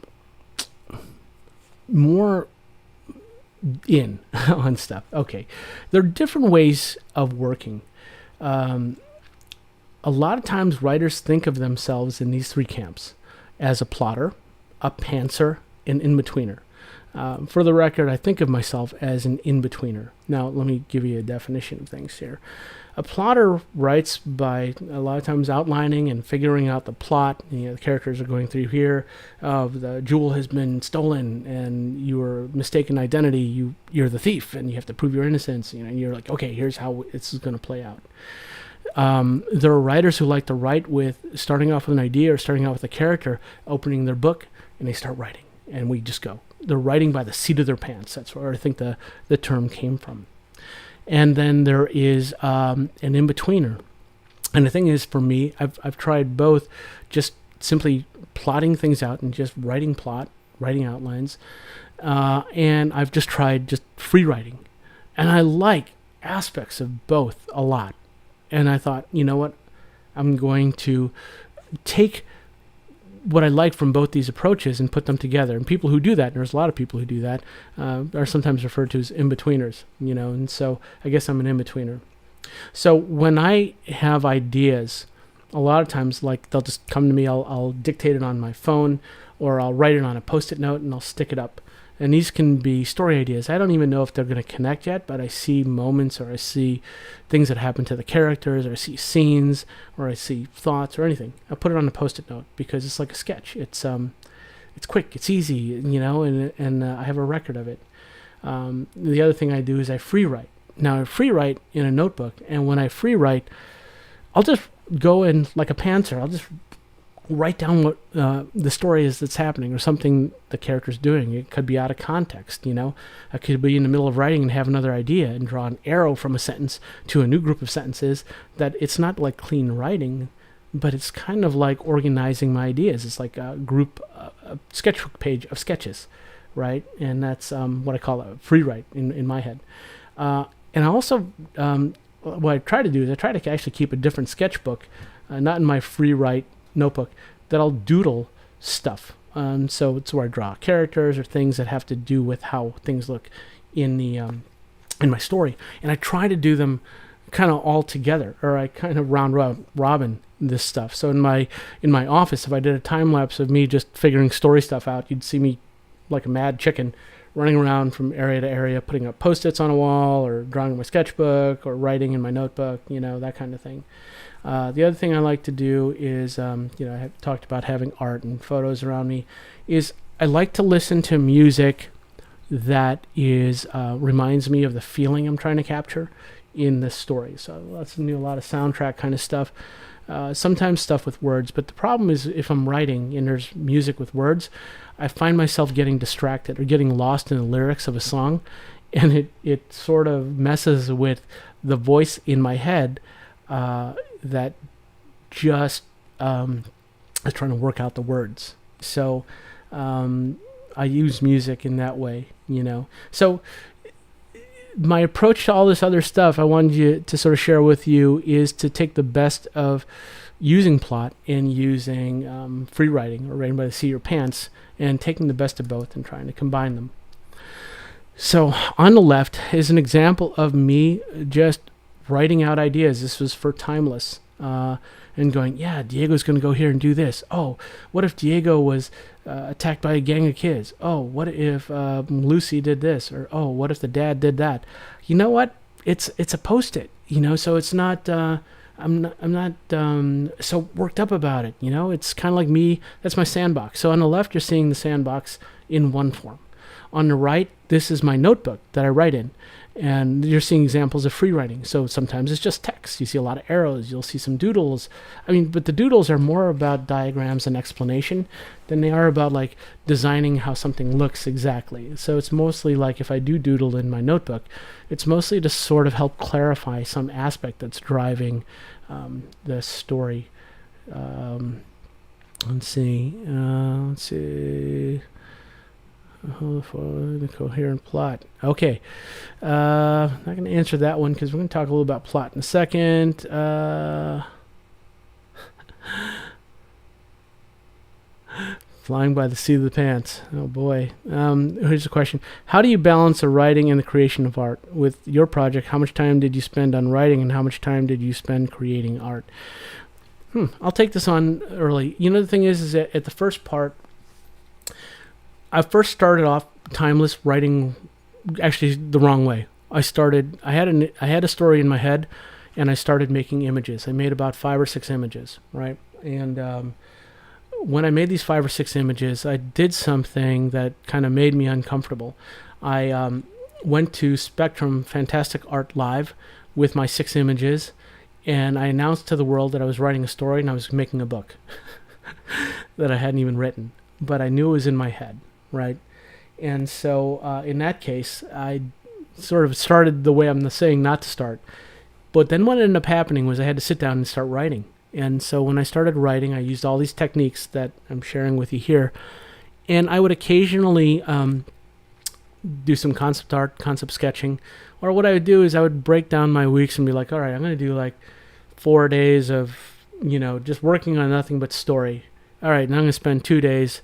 more in on stuff. Okay, there are different ways of working. A lot of times writers think of themselves in these three camps: as a plotter, a pantser, and in-betweener. For the record, I think of myself as an in-betweener. Now, let me give you a definition of things here. A plotter writes by a lot of times outlining and figuring out the plot. The characters are going through here. The jewel has been stolen, and your mistaken identity. You're the thief, and you have to prove your innocence. And you're like, okay, here's how this is going to play out. There are writers who like to write with starting off with an idea or starting off with a character, opening their book, and they start writing, and we just go. They're writing by the seat of their pants. That's where I think the term came from. And then there is an in-betweener. And the thing is, for me, I've tried both, just simply plotting things out and just writing plot, writing outlines. And I've just tried just free writing. And I like aspects of both a lot. And I thought, you know what? I'm going to take what I like from both these approaches and put them together. And people who do that, and there's a lot of people who do that, are sometimes referred to as in-betweeners, and so I guess I'm an in-betweener. So when I have ideas, a lot of times, like, they'll just come to me, I'll dictate it on my phone, or I'll write it on a Post-it note and I'll stick it up. And these can be story ideas. I don't even know if they're going to connect yet, but I see moments, or I see things that happen to the characters, or I see scenes, or I see thoughts or anything. I put it on a Post-it note because it's like a sketch. It's quick, it's easy, and I have a record of it. The other thing I do is I free write. Now I free write in a notebook, and when I free write, I'll just go in like a pantser. I'll just write down what the story is that's happening, or something the character's doing. It could be out of context, I could be in the middle of writing and have another idea and draw an arrow from a sentence to a new group of sentences. That it's not like clean writing, but it's kind of like organizing my ideas. It's like a group, a sketchbook page of sketches, right? And that's what I call a free write in my head. And I also, what I try to do is I try to actually keep a different sketchbook, not in my free write notebook, that I'll doodle stuff. So it's where I draw characters or things that have to do with how things look in the in my story, and I try to do them kind of all together, or I kind of round robin this stuff. So in my office, if I did a time lapse of me just figuring story stuff out, you'd see me like a mad chicken running around from area to area, putting up Post-its on a wall, or drawing in my sketchbook, or writing in my notebook, that kind of thing. The other thing I like to do is, I have talked about having art and photos around me, is I like to listen to music that is reminds me of the feeling I'm trying to capture in this story. So let's do a lot of soundtrack kind of stuff. Sometimes stuff with words, but the problem is if I'm writing and there's music with words, I find myself getting distracted or getting lost in the lyrics of a song, and it sort of messes with the voice in my head that just is trying to work out the words. So I use music in that way, So my approach to all this other stuff I wanted you to sort of share with you is to take the best of using plot and using free writing or writing by the seat of your pants, and taking the best of both and trying to combine them. So on the left is an example of me just writing out ideas. This was for Timeless. And going, yeah, Diego's going to go here and do this. Oh, what if Diego was attacked by a gang of kids? Oh, what if Lucy did this? Or, oh, what if the dad did that? You know what? It's a Post-it, so it's not, I'm not so worked up about it, It's kind of like me, that's my sandbox. So on the left, you're seeing the sandbox in one form. On the right, this is my notebook that I write in. And you're seeing examples of free writing. So sometimes it's just text. You see a lot of arrows. You'll see some doodles. But the doodles are more about diagrams and explanation than they are about like designing how something looks exactly. So it's mostly like if I do doodle in my notebook, it's mostly to sort of help clarify some aspect that's driving the story. Let's see. For the coherent plot. Okay. Not going to answer that one because we're going to talk a little about plot in a second. Flying by the seat of the pants. Oh boy. Here's a question. How do you balance the writing and the creation of art? With your project, how much time did you spend on writing and how much time did you spend creating art? I'll take this on early. The thing is that at the first part, I first started off Timeless writing actually the wrong way. I had a story in my head, and I started making images. I made about 5 or 6 images, right? And when I made these 5 or 6 images, I did something that kind of made me uncomfortable. I went to Spectrum Fantastic Art Live with my 6 images, and I announced to the world that I was writing a story and I was making a book that I hadn't even written, but I knew it was in my head. Right. And so in that case, I sort of started the way I'm saying not to start. But then what ended up happening was I had to sit down and start writing. And so when I started writing, I used all these techniques that I'm sharing with you here. And I would occasionally do some concept art, concept sketching. Or what I would do is I would break down my weeks and be like, all right, I'm going to do like 4 days of, just working on nothing but story. All right, now I'm going to spend 2 days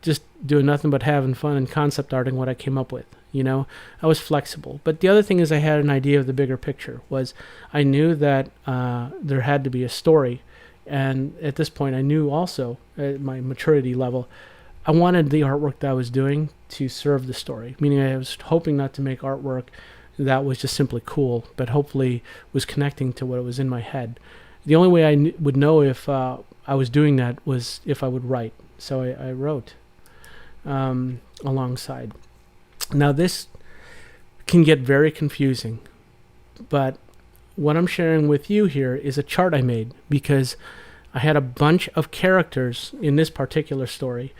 just doing nothing but having fun and concept arting what I came up with. I was flexible. But the other thing is I had an idea of the bigger picture. Was I knew that there had to be a story. And at this point, I knew also at my maturity level, I wanted the artwork that I was doing to serve the story. Meaning I was hoping not to make artwork that was just simply cool, but hopefully was connecting to what was in my head. The only way I would know if I was doing that was if I would write. So I wrote alongside. Now this can get very confusing, but what I'm sharing with you here is a chart I made because I had a bunch of characters in this particular story,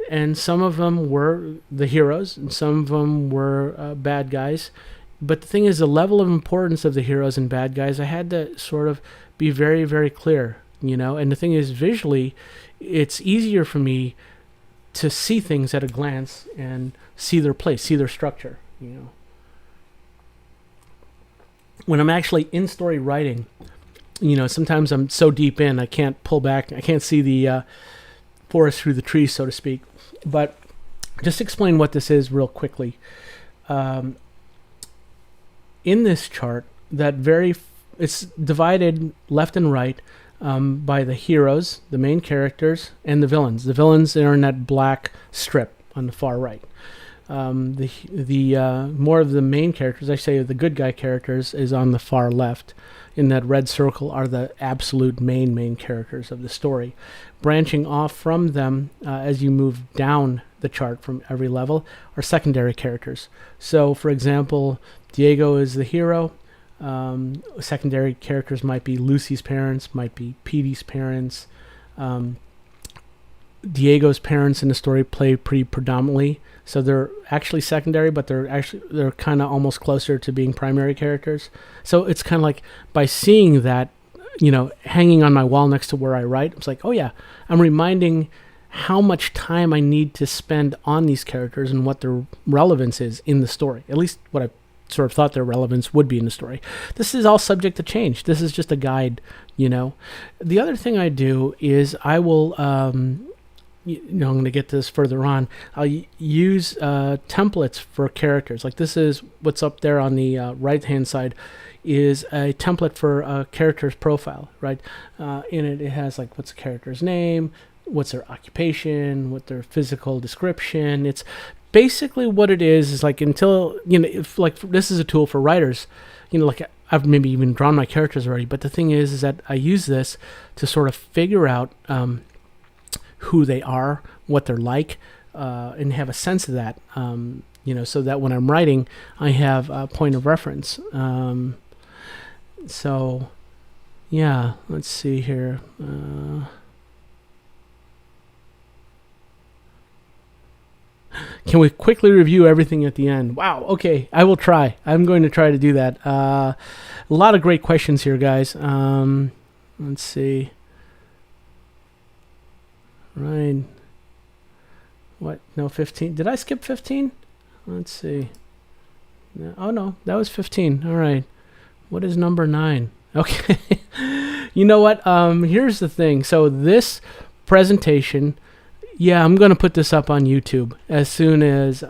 and some of them were the heroes and some of them were bad guys. But the thing is, the level of importance of the heroes and bad guys, I had to sort of be very, very clear, and the thing is, visually, it's easier for me to see things at a glance and see their place, see their structure, When I'm actually in story writing, sometimes I'm so deep in, I can't pull back. I can't see the forest through the trees, so to speak. But just explain what this is real quickly. In this chart, it's divided left and right by the heroes, the main characters, and the villains. The villains are in that black strip on the far right. The more of the main characters, I say the good guy characters, is on the far left. In that red circle are the absolute main characters of the story. Branching off from them as you move down the chart from every level are secondary characters. So, for example, Diego is the hero. Secondary characters might be Lucy's parents, might be Petey's parents. Diego's parents in the story play pretty predominantly, so they're actually secondary, but they're kind of almost closer to being primary characters. So it's kind of like, by seeing that, hanging on my wall next to where I write, it's like, oh yeah, I'm reminding how much time I need to spend on these characters and what their relevance is in the story. At least what I sort of thought their relevance would be in the story. This is all subject to change. This is just a guide, The other thing I do is I will, I'm going to get to this further on. I'll use templates for characters. Like, this is what's up there on the right-hand side is a template for a character's profile, right? In it has, like, what's the character's name, what's their occupation, what their physical description. It's basically what it is like, until, if, like, this is a tool for writers, like, I've maybe even drawn my characters already, but the thing is that I use this to sort of figure out who they are, what they're like, and have a sense of that, so that when I'm writing, I have a point of reference. So, yeah, let's see here. Can we quickly review everything at the end? Wow, okay, I will try. I'm going to try to do that. A lot of great questions here, guys. Let's see. Right. What? No, 15. Did I skip 15? Let's see. Oh, no, that was 15. All right. What is number 9? Okay. You know what? Here's the thing. So this presentation, yeah, I'm going to put this up on YouTube as soon as,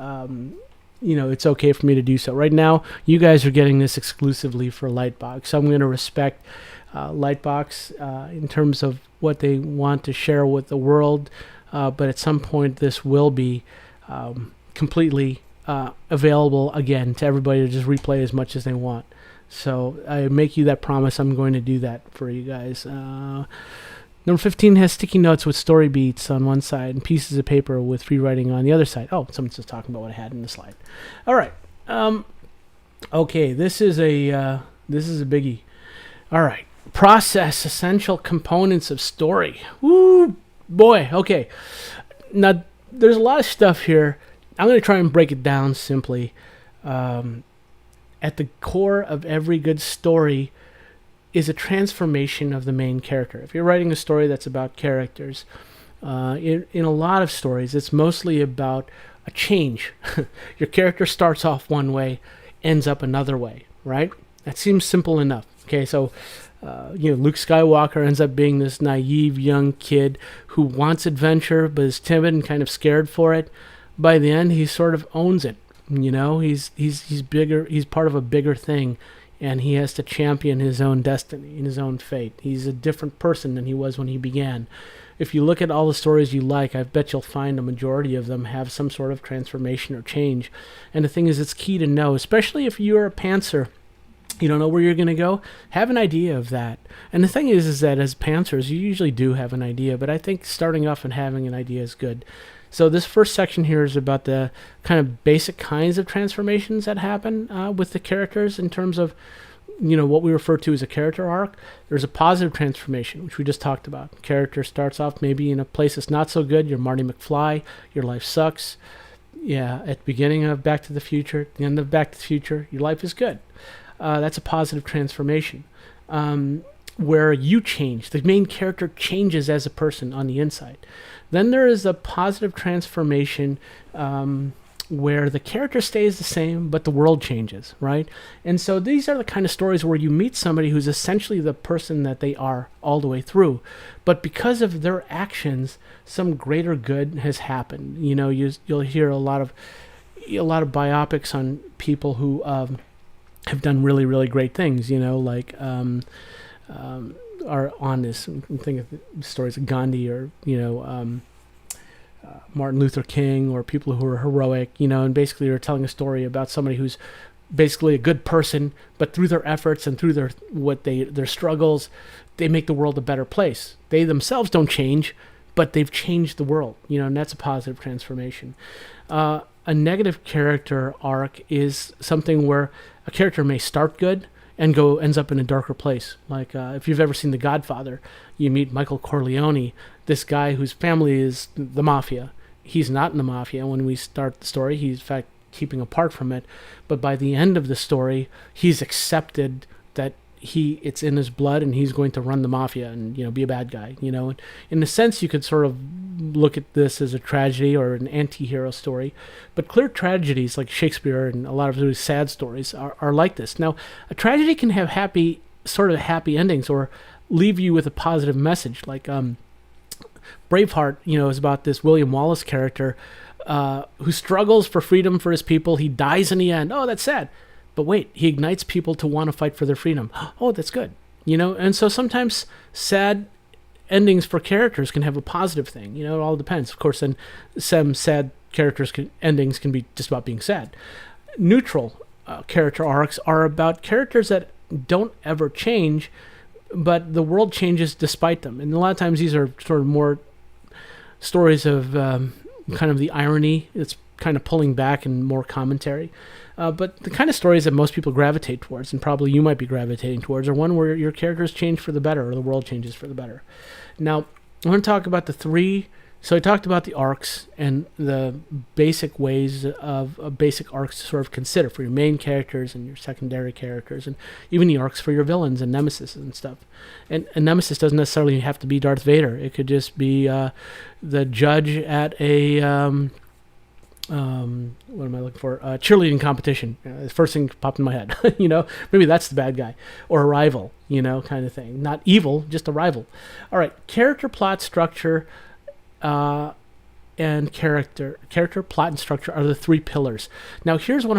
it's okay for me to do so. Right now, you guys are getting this exclusively for Lightbox. So I'm going to respect Lightbox in terms of what they want to share with the world. But at some point, this will be completely available again to everybody to just replay as much as they want. So I make you that promise. I'm going to do that for you guys. Number 15 has sticky notes with story beats on one side and pieces of paper with free writing on the other side. Oh, someone's just talking about what I had in the slide. All right. Okay, this is a biggie. All right. Process essential components of story. Woo, boy. Okay. Now, there's a lot of stuff here. I'm going to try and break it down simply. At the core of every good story is a transformation of the main character. If you're writing a story that's about characters, in a lot of stories, it's mostly about a change. Your character starts off one way, ends up another way, right? That seems simple enough. Okay, so Luke Skywalker ends up being this naive young kid who wants adventure but is timid and kind of scared for it. By the end, he sort of owns it. He's bigger. He's part of a bigger thing, and he has to champion his own destiny and his own fate. He's a different person than he was when he began. If you look at all the stories you like, I bet you'll find a majority of them have some sort of transformation or change. And the thing is, it's key to know, especially if you're a pantser. You don't know where you're going to go? Have an idea of that. And the thing is that as pantsers, you usually do have an idea, but I think starting off and having an idea is good. So this first section here is about the kind of basic kinds of transformations that happen with the characters in terms of, what we refer to as a character arc. There's a positive transformation, which we just talked about. Character starts off maybe in a place that's not so good. You're Marty McFly. Your life sucks. Yeah, at the beginning of Back to the Future, at the end of Back to the Future, your life is good. That's a positive transformation. Where you change. The main character changes as a person on the inside. Then there is a positive transformation where the character stays the same, but the world changes, right? And so these are the kind of stories where you meet somebody who's essentially the person that they are all the way through. But because of their actions, some greater good has happened. You'll hear a lot of biopics on people who have done really, really great things, are on this. Think of the stories of Gandhi or, Martin Luther King, or people who are heroic, and basically are telling a story about somebody who's basically a good person, but through their efforts and through their struggles, they make the world a better place. They themselves don't change, but they've changed the world, and that's a positive transformation. A negative character arc is something where a character may start good and ends up in a darker place. Like if you've ever seen The Godfather, you meet Michael Corleone, this guy whose family is the mafia. He's not in the mafia when we start the story. He's in fact keeping apart from it. But by the end of the story, he's accepted that it's in his blood, and he's going to run the mafia and be a bad guy. And in a sense, you could sort of look at this as a tragedy or an anti-hero story, but clear tragedies like Shakespeare and a lot of those sad stories are like this. Now, a tragedy can have happy endings or leave you with a positive message. Like Braveheart, is about this William Wallace character who struggles for freedom for his people. He dies in the end. Oh, that's sad. But wait, he ignites people to want to fight for their freedom. Oh, that's good. And so sometimes sad endings for characters can have a positive thing. It all depends. Of course, and some sad endings can be just about being sad. Neutral character arcs are about characters that don't ever change, but the world changes despite them. And a lot of times these are sort of more stories of kind of the irony. It's kind of pulling back and more commentary. But the kind of stories that most people gravitate towards, and probably you might be gravitating towards, are one where your characters change for the better, or the world changes for the better. Now, I want to talk about the three. So I talked about the arcs and the basic ways of basic arcs to sort of consider for your main characters and your secondary characters, and even the arcs for your villains and nemesis and stuff. And a nemesis doesn't necessarily have to be Darth Vader. It could just be the judge at a what am I looking for? Cheerleading competition. The first thing popped in my head. Maybe that's the bad guy, or a rival. Kind of thing. Not evil, just a rival. All right, character, plot, structure, and character, plot, and structure are the three pillars. Now, here's what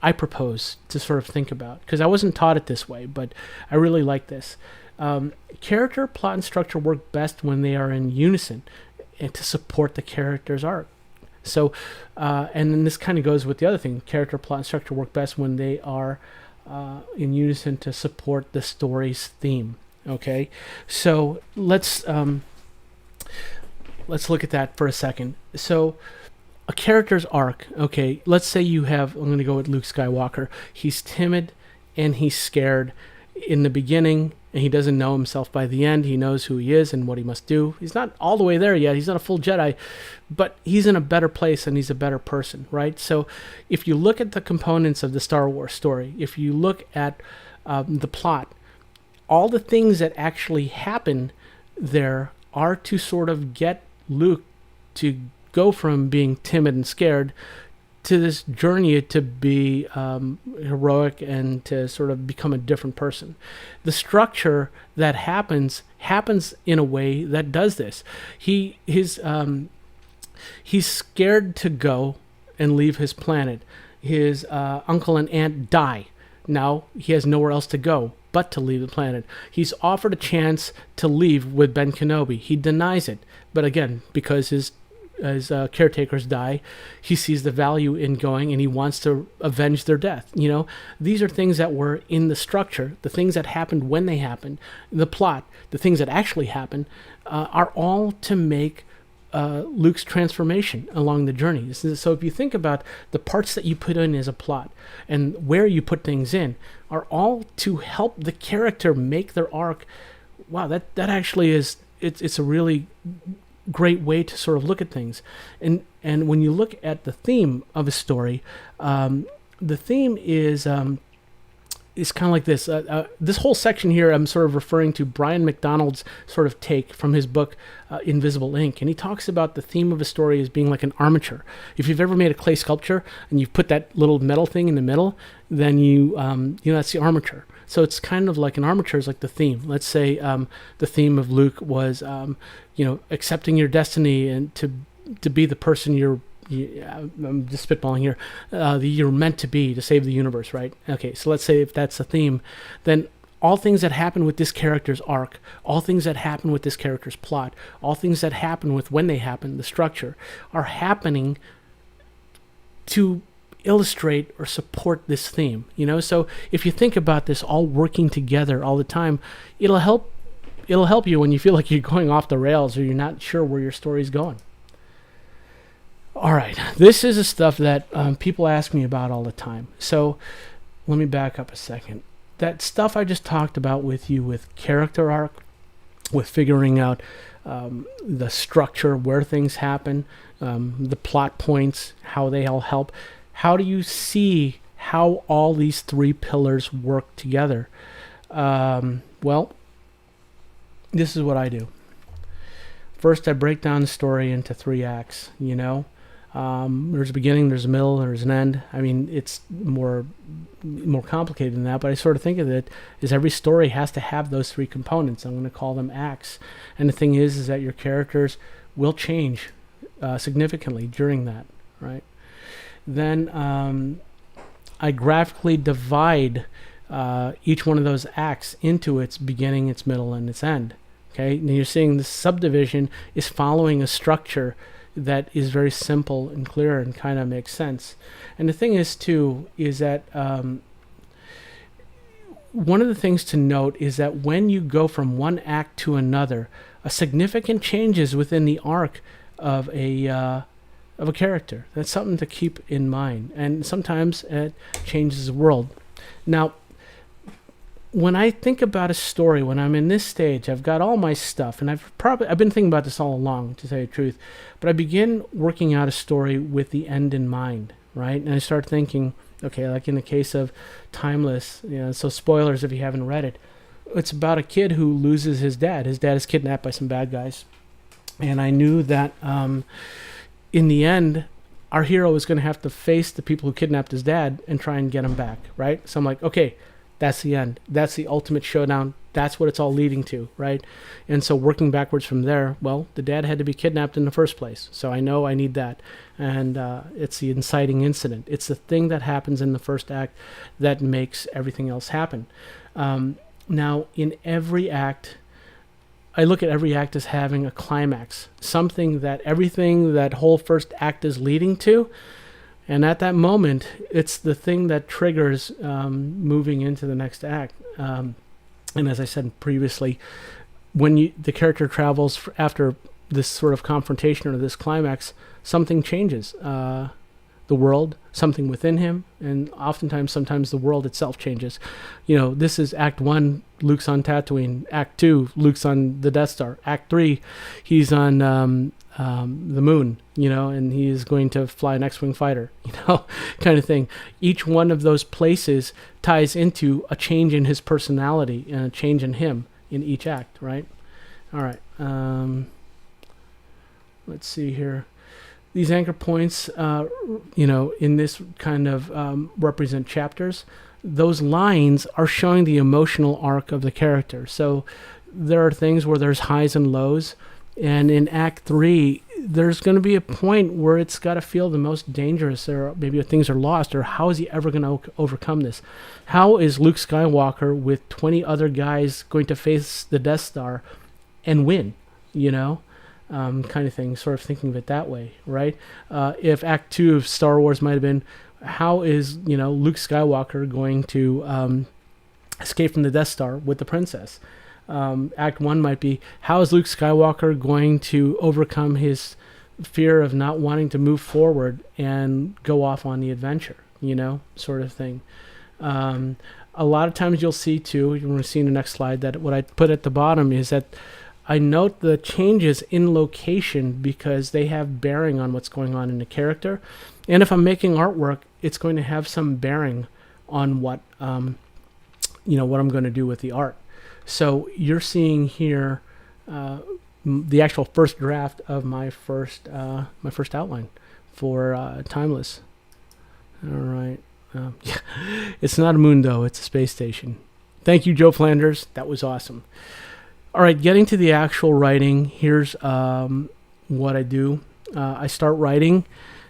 I propose to sort of think about, because I wasn't taught it this way, but I really like this. Character, plot, and structure work best when they are in unison and to support the character's arc. So, and then this kind of goes with the other thing. Character, plot, and structure work best when they are in unison to support the story's theme. Okay, so let's look at that for a second. So, a character's arc. Okay, let's say I'm going to go with Luke Skywalker. He's timid and he's scared in the beginning, and he doesn't know himself by the end. He knows who he is and what he must do. He's not all the way there yet. He's not a full Jedi, but he's in a better place and he's a better person, right? So if you look at the components of the Star Wars story, if you look at the plot, all the things that actually happen there are to sort of get Luke to go from being timid and scared to this journey to be heroic and to sort of become a different person. The structure that happens in a way that does this. He's scared to go and leave his planet. His uncle and aunt die. Now he has nowhere else to go but to leave the planet. He's offered a chance to leave with Ben Kenobi. He denies it. But again, because his caretakers die, he sees the value in going, and he wants to avenge their death. These are things that were in the structure, the things that happened when they happened, the plot, the things that actually happen, are all to make Luke's transformation along the journey. So if you think about the parts that you put in as a plot and where you put things in, are all to help the character make their arc. Wow, that actually is, it's a really great way to sort of look at things. And when you look at the theme of a story, the theme is kind of like this. This whole section here, I'm sort of referring to Brian McDonald's sort of take from his book Invisible Ink, and he talks about the theme of a story as being like an armature. If you've ever made a clay sculpture and you've put that little metal thing in the middle, then that's the armature. So it's kind of like an armature is like the theme. Let's say the theme of Luke was, accepting your destiny and to be the person I'm just spitballing here, that you're meant to be to save the universe, right? Okay, so let's say if that's the theme, then all things that happen with this character's arc, all things that happen with this character's plot, all things that happen with when they happen, the structure, are happening to illustrate or support this theme. So if you think about this all working together all the time, it'll help you when you feel like you're going off the rails or you're not sure where your story's going. All right, this is the stuff that people ask me about all the time. So let me back up a second. that stuff I just talked about with you, with character arc, with figuring out the structure, where things happen, the plot points, how they all help. How do you see how all these three pillars work together? Well, this is what I do. First, I break down the story into 3 acts, you know. There's a beginning, there's a middle, there's an end. I mean, it's more complicated than that, but I sort of think of it as every story has to have those 3 components. I'm going to call them acts. And the thing is that your characters will change significantly during that, right? Then I graphically divide each one of those acts into its beginning, its middle, and its end. Okay, and you're seeing the subdivision is following a structure that is very simple and clear and kind of makes sense. And the thing is, too, is that one of the things to note is that when you go from one act to another, a significant changes within the arc of a character. That's something to keep in mind. And sometimes it changes the world. Now, when I think about a story, when I'm in this stage, I've got all my stuff, and I've been thinking about this all along, to tell you the truth, but I begin working out a story with the end in mind, right? And I start thinking, okay, like in the case of Timeless, you know, so spoilers if you haven't read it, it's about a kid who loses his dad. His dad is kidnapped by some bad guys. And I knew that in the end, our hero was going to have to face the people who kidnapped his dad and try and get him back, right? So I'm like, okay, that's the end. That's the ultimate showdown. That's what it's all leading to, right? And so working backwards from there, well, the dad had to be kidnapped in the first place. So I know I need that. And it's the inciting incident. It's the thing that happens in the first act that makes everything else happen. Now, in every act, I look at every act as having a climax, something that everything that whole first act is leading to. And at that moment, it's the thing that triggers moving into the next act. And as I said previously, when the character travels after this sort of confrontation or this climax, something changes. The world, something within him, and sometimes the world itself changes. You know, this is Act 1, Luke's on Tatooine. Act 2, Luke's on the Death Star. Act 3, he's on the moon, you know, and he is going to fly an X-Wing fighter, you know, kind of thing. Each one of those places ties into a change in his personality and a change in him in each act, right? All right. Let's see here. These anchor points, you know, in this kind of represent chapters. Those lines are showing the emotional arc of the character. So there are things where there's highs and lows. And in Act 3, there's going to be a point where it's got to feel the most dangerous, or maybe things are lost, or how is he ever going to overcome this? How is Luke Skywalker with 20 other guys going to face the Death Star and win, you know? Kind of thing, sort of thinking of it that way, right? If Act 2 of Star Wars might have been, how is, you know, Luke Skywalker going to escape from the Death Star with the princess? Act 1 might be, how is Luke Skywalker going to overcome his fear of not wanting to move forward and go off on the adventure, you know, sort of thing. A lot of times you'll see, too, you're going to see in the next slide, that what I put at the bottom is that I note the changes in location because they have bearing on what's going on in the character. And if I'm making artwork, it's going to have some bearing on what, you know, what I'm going to do with the art. So you're seeing here the actual first draft of my first outline for Timeless. All right. Yeah. It's not a moon, though. It's a space station. Thank you, Joe Flanders. That was awesome. All right, getting to the actual writing, here's what I do. I start writing.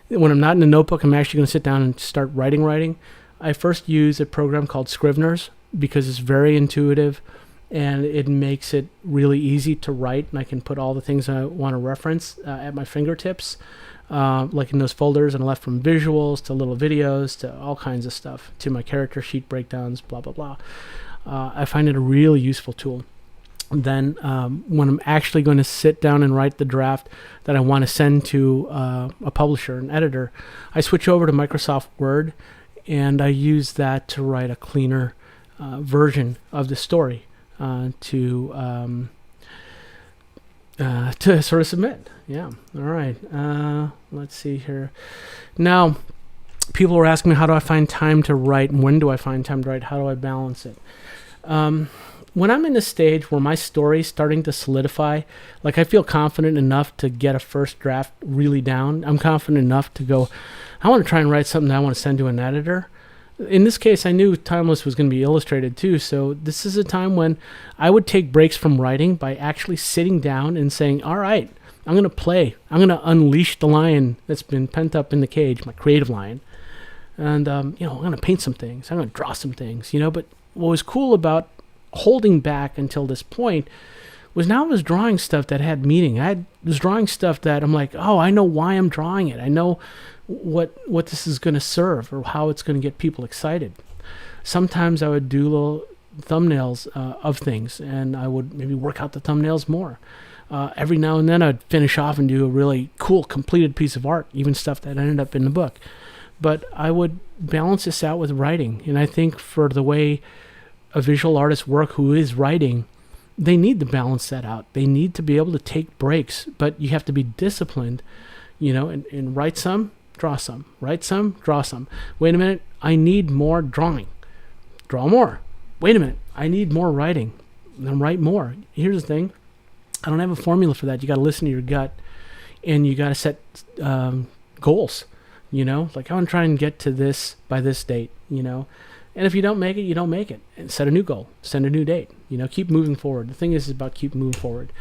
When I'm not in the notebook, I'm actually going to sit down and start writing. I first use a program called Scrivener's because it's very intuitive and it makes it really easy to write, and I can put all the things I want to reference at my fingertips, like in those folders on the left, from visuals to little videos to all kinds of stuff, to my character sheet breakdowns, blah, blah, blah. I find it a really useful tool. Then when I'm actually going to sit down and write the draft that I want to send to a publisher, an editor, I switch over to Microsoft Word, and I use that to write a cleaner version of the story to sort of submit. Yeah. All right. Let's see here. Now, people were asking me, how do I find time to write, and when do I find time to write? How do I balance it? When I'm in a stage where my story's starting to solidify, like I feel confident enough to get a first draft really down, I'm confident enough to go, I want to try and write something that I want to send to an editor. In this case, I knew Timeless was going to be illustrated too, so this is a time when I would take breaks from writing by actually sitting down and saying, all right, I'm going to play. I'm going to unleash the lion that's been pent up in the cage, my creative lion. And, I'm going to paint some things. I'm going to draw some things, but what was cool about holding back until this point was now I was drawing stuff that had meaning. I was drawing stuff that I'm like, oh, I know why I'm drawing it. I know what this is going to serve or how it's going to get people excited. Sometimes I would do little thumbnails of things, and I would maybe work out the thumbnails more. Every now and then I'd finish off and do a really cool completed piece of art, even stuff that ended up in the book. But I would balance this out with writing, and I think for the way a visual artist work who is writing, they need to balance that out. They need to be able to take breaks, but you have to be disciplined, and write some, draw some, write some, draw some. Wait a minute, I need more drawing. Draw more. Wait a minute, I need more writing. Then write more. Here's the thing, I don't have a formula for that. You got to listen to your gut, and you got to set goals. Like I want to try and get to this by this date. And if you don't make it, you don't make it. And set a new goal. Set a new date. Keep moving forward. The thing is about keep moving forward.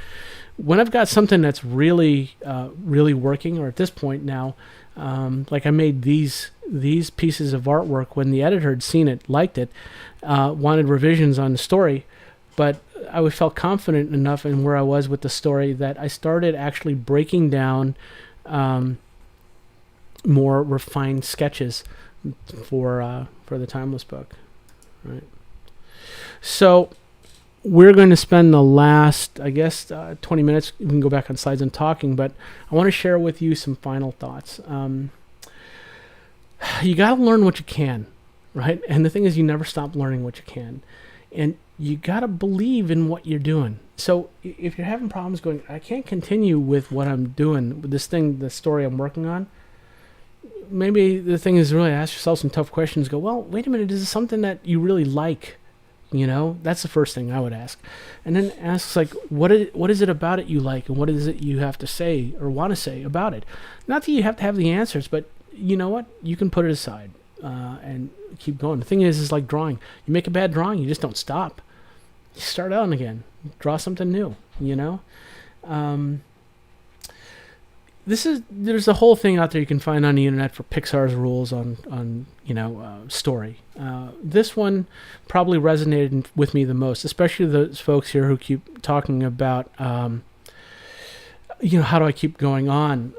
When I've got something that's really, really working, or at this point now, like I made these pieces of artwork when the editor had seen it, liked it, wanted revisions on the story, but I felt confident enough in where I was with the story that I started actually breaking down more refined sketches for the Timeless book, right? So we're going to spend the last, 20 minutes. We can go back on slides and talking, but I want to share with you some final thoughts. You got to learn what you can, right? And the thing is, you never stop learning what you can, and you got to believe in what you're doing. So if you're having problems going, I can't continue with what I'm doing, with this thing, the story I'm working on, maybe the thing is really ask yourself some tough questions. Go, well, wait a minute, is this something that you really like? That's the first thing I would ask. And then ask, like, what is it about it you like, and what is it you have to say or want to say about it? Not that you have to have the answers, but you know what? You can put it aside and keep going. The thing is like drawing. You make a bad drawing, you just don't stop. You start out again. Draw something new, There's a whole thing out there you can find on the internet for Pixar's rules on story. This one probably resonated with me the most, especially those folks here who keep talking about, how do I keep going on?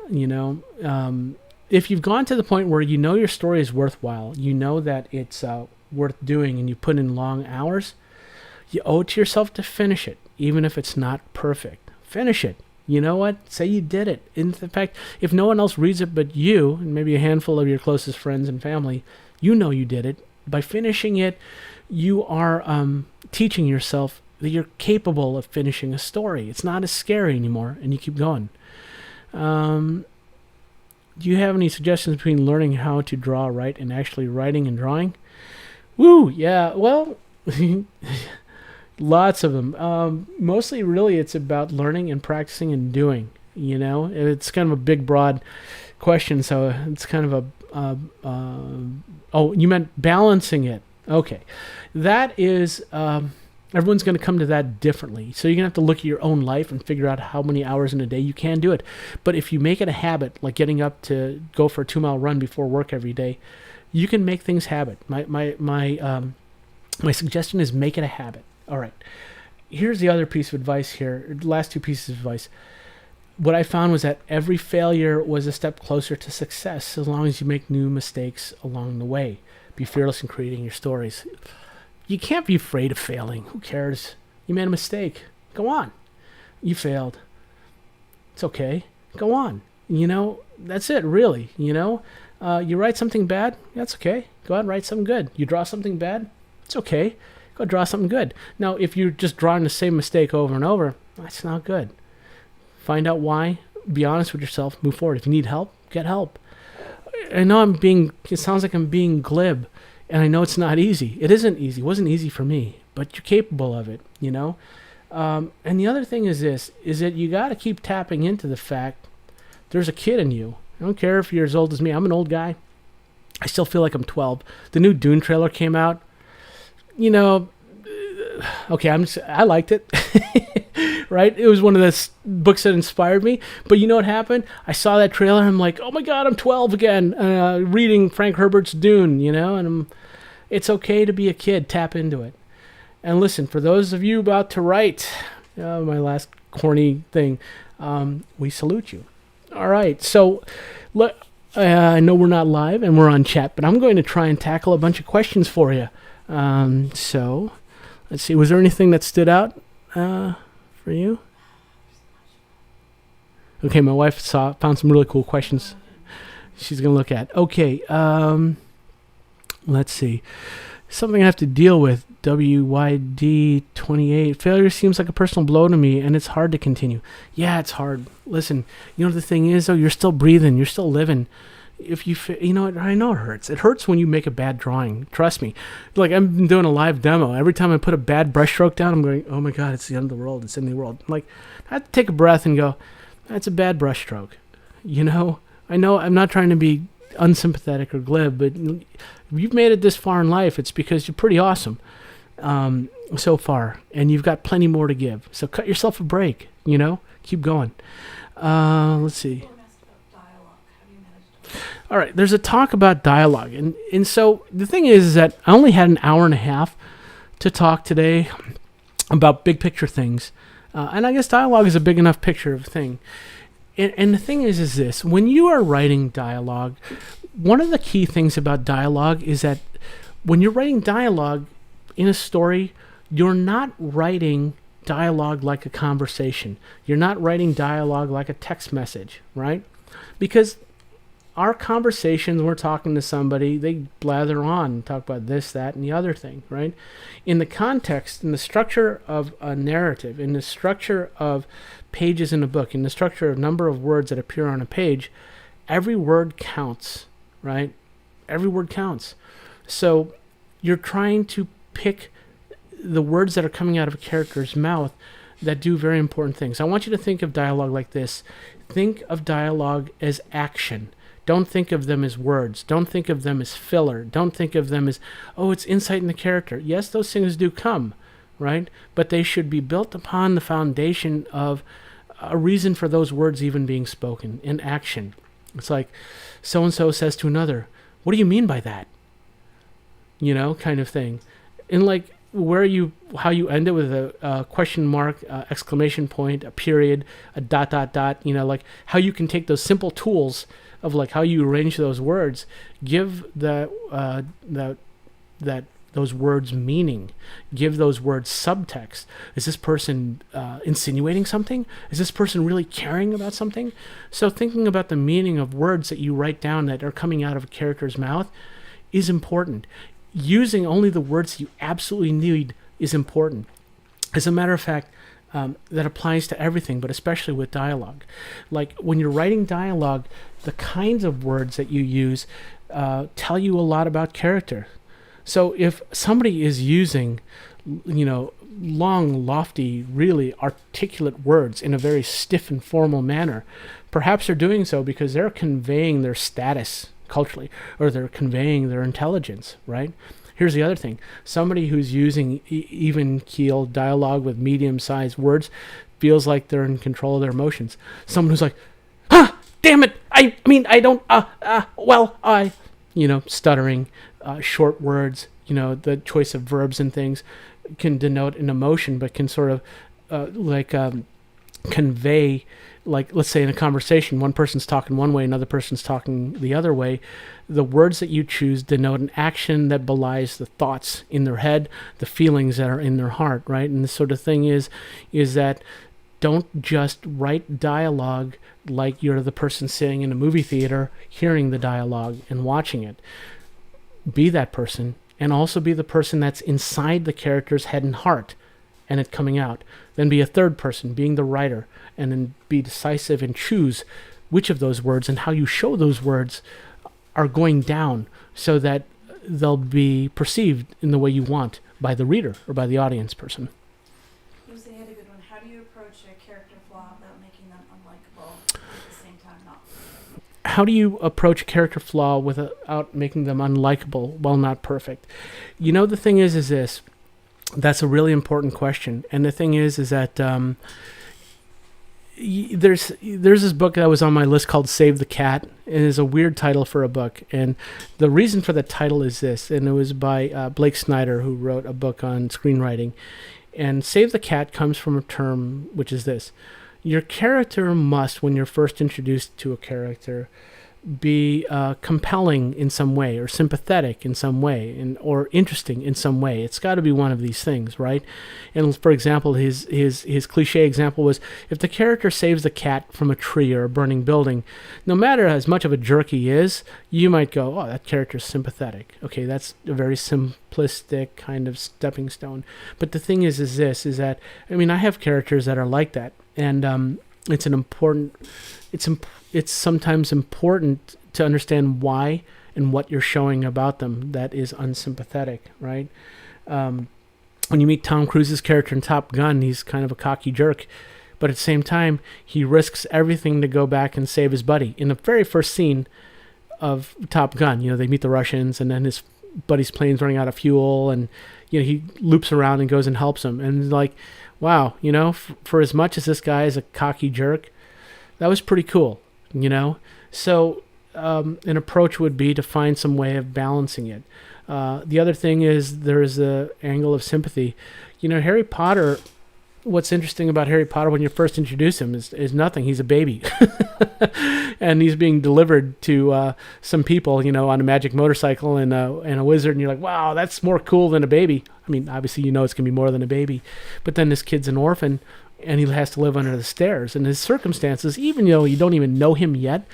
If you've gone to the point where your story is worthwhile, that it's worth doing, and you put in long hours, you owe it to yourself to finish it, even if it's not perfect. Finish it. You know what? Say you did it. In fact, if no one else reads it but you, and maybe a handful of your closest friends and family, you did it. By finishing it, you are teaching yourself that you're capable of finishing a story. It's not as scary anymore, and you keep going. Do you have any suggestions between learning how to draw, write, and actually writing and drawing? Woo! Yeah, well... Lots of them. Mostly, really, it's about learning and practicing and doing. It's kind of a big, broad question, so it's kind of oh, you meant balancing it. Okay. That is, everyone's going to come to that differently. So you're going to have to look at your own life and figure out how many hours in a day you can do it. But if you make it a habit, like getting up to go for a 2-mile run before work every day, you can make things habit. My suggestion is make it a habit. All right. Here's the other piece of advice here. Last two pieces of advice. What I found was that every failure was a step closer to success as long as you make new mistakes along the way. Be fearless in creating your stories. You can't be afraid of failing. Who cares? You made a mistake. Go on. You failed. It's okay. Go on. That's it, really. You write something bad. That's okay. Go out and write something good. You draw something bad. It's okay. Go draw something good. Now, if you're just drawing the same mistake over and over, that's not good. Find out why. Be honest with yourself. Move forward. If you need help, get help. I know it sounds like I'm being glib, and I know it's not easy. It isn't easy. It wasn't easy for me, but you're capable of it, you know? And the other thing is this, is that you got to keep tapping into the fact there's a kid in you. I don't care if you're as old as me. I'm an old guy. I still feel like I'm 12. The new Dune trailer came out. You know, okay, I liked it. Right? It was one of the books that inspired me. But you know what happened? I saw that trailer and I'm like, oh my God, I'm 12 again, reading Frank Herbert's Dune, you know? And it's okay to be a kid. Tap into it. And listen, for those of you about to write, my last corny thing, we salute you. All right, so look, I know we're not live and we're on chat, but I'm going to try and tackle a bunch of questions for you. So let's see, was there anything that stood out for you? Okay, my wife found some really cool questions she's going to look at. Okay, let's see. Something I have to deal with, WYD28. Failure seems like a personal blow to me, and it's hard to continue. Yeah, it's hard. Listen, you know the thing is, though, you're still breathing. You're still living. If you know, I know it hurts. It hurts when you make a bad drawing. Trust me. Like, I've been doing a live demo. Every time I put a bad brushstroke down, I'm going, oh my God, it's the end of the world. It's in the world. I'm like, I have to take a breath and go, that's a bad brushstroke. You know, I know I'm not trying to be unsympathetic or glib, but if you've made it this far in life, it's because you're pretty awesome so far, and you've got plenty more to give. So cut yourself a break, you know, keep going. Let's see. All right, there's a talk about dialogue, and so the thing is that I only had an hour and a half to talk today about big picture things, and I guess dialogue is a big enough picture of a thing. And the thing is this, when you are writing dialogue, one of the key things about dialogue is that when you're writing dialogue in a story, you're not writing dialogue like a conversation. You're not writing dialogue like a text message, right? Because our conversations, we're talking to somebody, they blather on, talk about this, that, and the other thing, right? In the context, in the structure of a narrative, in the structure of pages in a book, in the structure of number of words that appear on a page, every word counts, right? Every word counts. So you're trying to pick the words that are coming out of a character's mouth that do very important things. I want you to think of dialogue like this. Think of dialogue as action. Don't think of them as words. Don't think of them as filler. Don't think of them as, oh, it's insight in the character. Yes, those things do come, right? But they should be built upon the foundation of a reason for those words even being spoken in action. It's like so-and-so says to another, what do you mean by that? You know, kind of thing. And like how you end it with a question mark, exclamation point, a period, a ... You know, like how you can take those simple tools of like how you arrange those words, give those words meaning, give those words subtext. Is this person insinuating something? Is this person really caring about something? So thinking about the meaning of words that you write down that are coming out of a character's mouth is important. Using only the words you absolutely need is important. As a matter of fact, that applies to everything, but especially with dialogue. Like when you're writing dialogue, the kinds of words that you use tell you a lot about character. So if somebody is using, you know, long, lofty, really articulate words in a very stiff and formal manner, perhaps they're doing so because they're conveying their status culturally, or they're conveying their intelligence, right? Here's the other thing. Somebody who's using even-keeled dialogue with medium-sized words feels like they're in control of their emotions. Someone who's like, damn it, I mean, I don't, you know, stuttering, short words, you know, the choice of verbs and things can denote an emotion, but can sort of convey, like, let's say in a conversation, one person's talking one way, another person's talking the other way. The words that you choose denote an action that belies the thoughts in their head, the feelings that are in their heart, right? And the sort of thing is that don't just write dialogue like you're the person sitting in a movie theater hearing the dialogue and watching it. Be that person and also be the person that's inside the character's head and heart and it coming out. Then be a third person, being the writer, and then be decisive and choose which of those words and how you show those words are going down so that they'll be perceived in the way you want by the reader or by the audience person. You said you had a good one. How do you approach a character flaw without making them unlikable, at the same time not? How do you approach a character flaw without making them unlikable while not perfect? You know, the thing is this. That's a really important question. And the thing is that there's this book that was on my list called Save the Cat. It is a weird title for a book. And the reason for the title is this. And it was by Blake Snyder, who wrote a book on screenwriting. And Save the Cat comes from a term which is this. Your character must, when you're first introduced to a character, be compelling in some way, or sympathetic in some way, or interesting in some way. It's got to be one of these things, right? And for example, his cliche example was, if the character saves the cat from a tree or a burning building, no matter as much of a jerk he is, you might go, oh, that character's sympathetic. Okay, that's a very simplistic kind of stepping stone. But the thing is that, I mean, I have characters that are like that, and it's sometimes important to understand why and what you're showing about them that is unsympathetic, right? When you meet Tom Cruise's character in Top Gun, he's kind of a cocky jerk, but at the same time, he risks everything to go back and save his buddy. In the very first scene of Top Gun, you know, they meet the Russians, and then his buddy's plane's running out of fuel, and you know, he loops around and goes and helps him, and like, wow, you know, for as much as this guy is a cocky jerk, that was pretty cool, you know? So an approach would be to find some way of balancing it. The other thing is there is the angle of sympathy. You know, Harry Potter, what's interesting about Harry Potter when you first introduce him is nothing. He's a baby. And he's being delivered to some people, you know, on a magic motorcycle and a wizard, and you're like, wow, that's more cool than a baby. I mean, obviously, you know it's going to be more than a baby. But then this kid's an orphan, and he has to live under the stairs. And his circumstances, even though you don't even know him yet,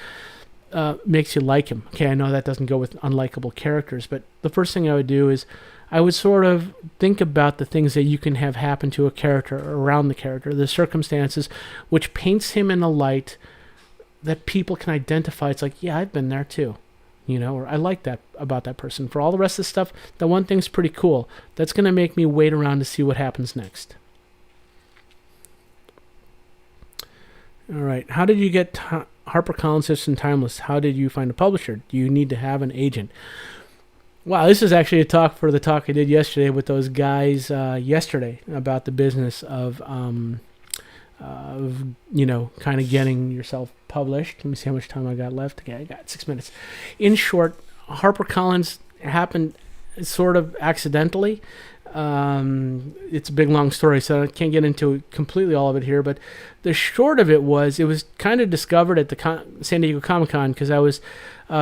makes you like him. Okay, I know that doesn't go with unlikable characters, but the first thing I would do is I would sort of think about the things that you can have happen to a character or around the character, the circumstances, which paints him in a light that people can identify. It's like, yeah, I've been there too, you know, or I like that about that person. For all the rest of the stuff, that one thing's pretty cool. That's going to make me wait around to see what happens next. All right. How did you get HarperCollins and Timeless? How did you find a publisher? Do you need to have an agent? Wow, this is actually a talk for the talk I did yesterday with those guys yesterday about the business of you know, kind of getting yourself published. Let me see how much time I got left. Okay, I got 6 minutes. In short, HarperCollins happened sort of accidentally. It's a big, long story, so I can't get into completely all of it here, but the short of it was kind of discovered at the San Diego Comic-Con because I was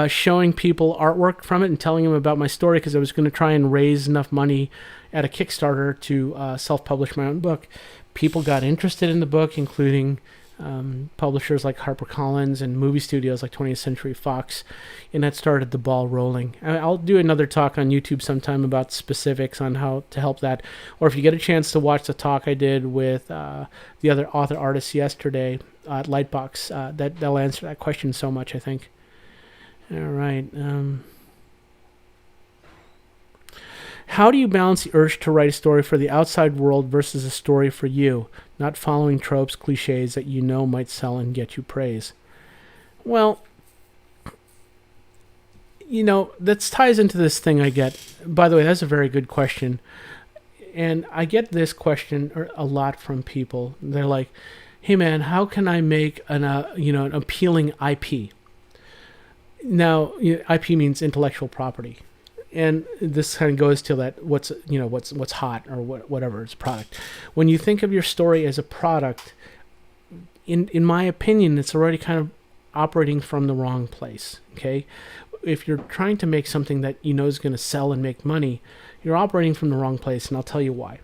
showing people artwork from it and telling them about my story because I was going to try and raise enough money at a Kickstarter to self-publish my own book. People got interested in the book, including publishers like HarperCollins and movie studios like 20th Century Fox, and that started the ball rolling. I'll do another talk on YouTube sometime about specifics on how to help that, or if you get a chance to watch the talk I did with the other author artists yesterday at Light Box, that'll answer that question so much, I think. All right. How do you balance the urge to write a story for the outside world versus a story for you, not following tropes, cliches that you know might sell and get you praise? Well, you know, that ties into this thing I get. By the way, that's a very good question. And I get this question a lot from people. They're like, hey man, how can I make an appealing IP? Now, IP means intellectual property. And this kind of goes to that what's hot or whatever is product. When you think of your story as a product, in my opinion, it's already kind of operating from the wrong place. Okay, if you're trying to make something that you know is going to sell and make money, you're operating from the wrong place, and I'll tell you why.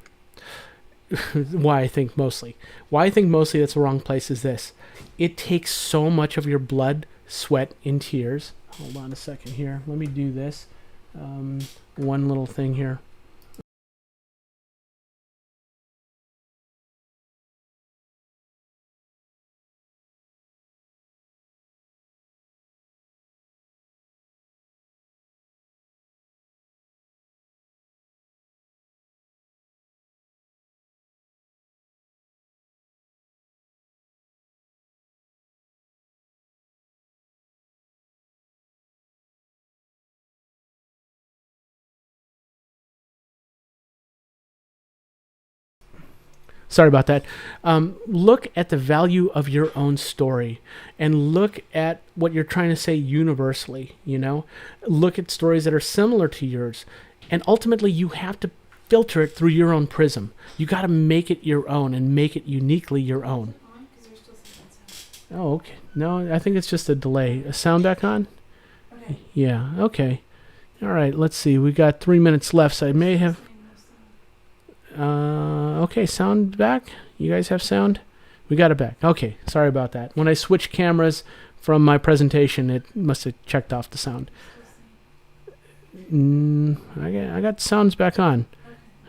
Why I think mostly that's the wrong place is this: it takes so much of your blood, sweat, and tears. Hold on a second here. Let me do this. one little thing here. Sorry about that. Look at the value of your own story and look at what you're trying to say universally, you know? Look at stories that are similar to yours. And ultimately, you have to filter it through your own prism. You got to make it your own and make it uniquely your own. Oh, okay. No, I think it's just a delay. A sound back on? Okay. Yeah, okay. All right, let's see. We got 3 minutes left, so I may have... Okay, sound back? You guys have sound? We got it back. Okay, sorry about that. When I switched cameras from my presentation, it must have checked off the sound. I got sounds back on.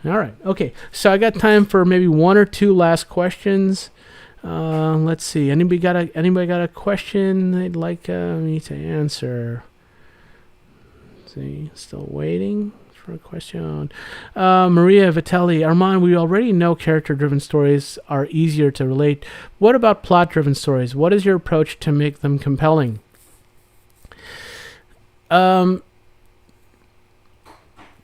All right, okay. So I got time for maybe one or two last questions. Let's see. Anybody got a question they'd like me to answer? Let's see, still waiting for a question. Maria Vitelli, Armand, we already know character-driven stories are easier to relate. What about plot-driven stories? What is your approach to make them compelling?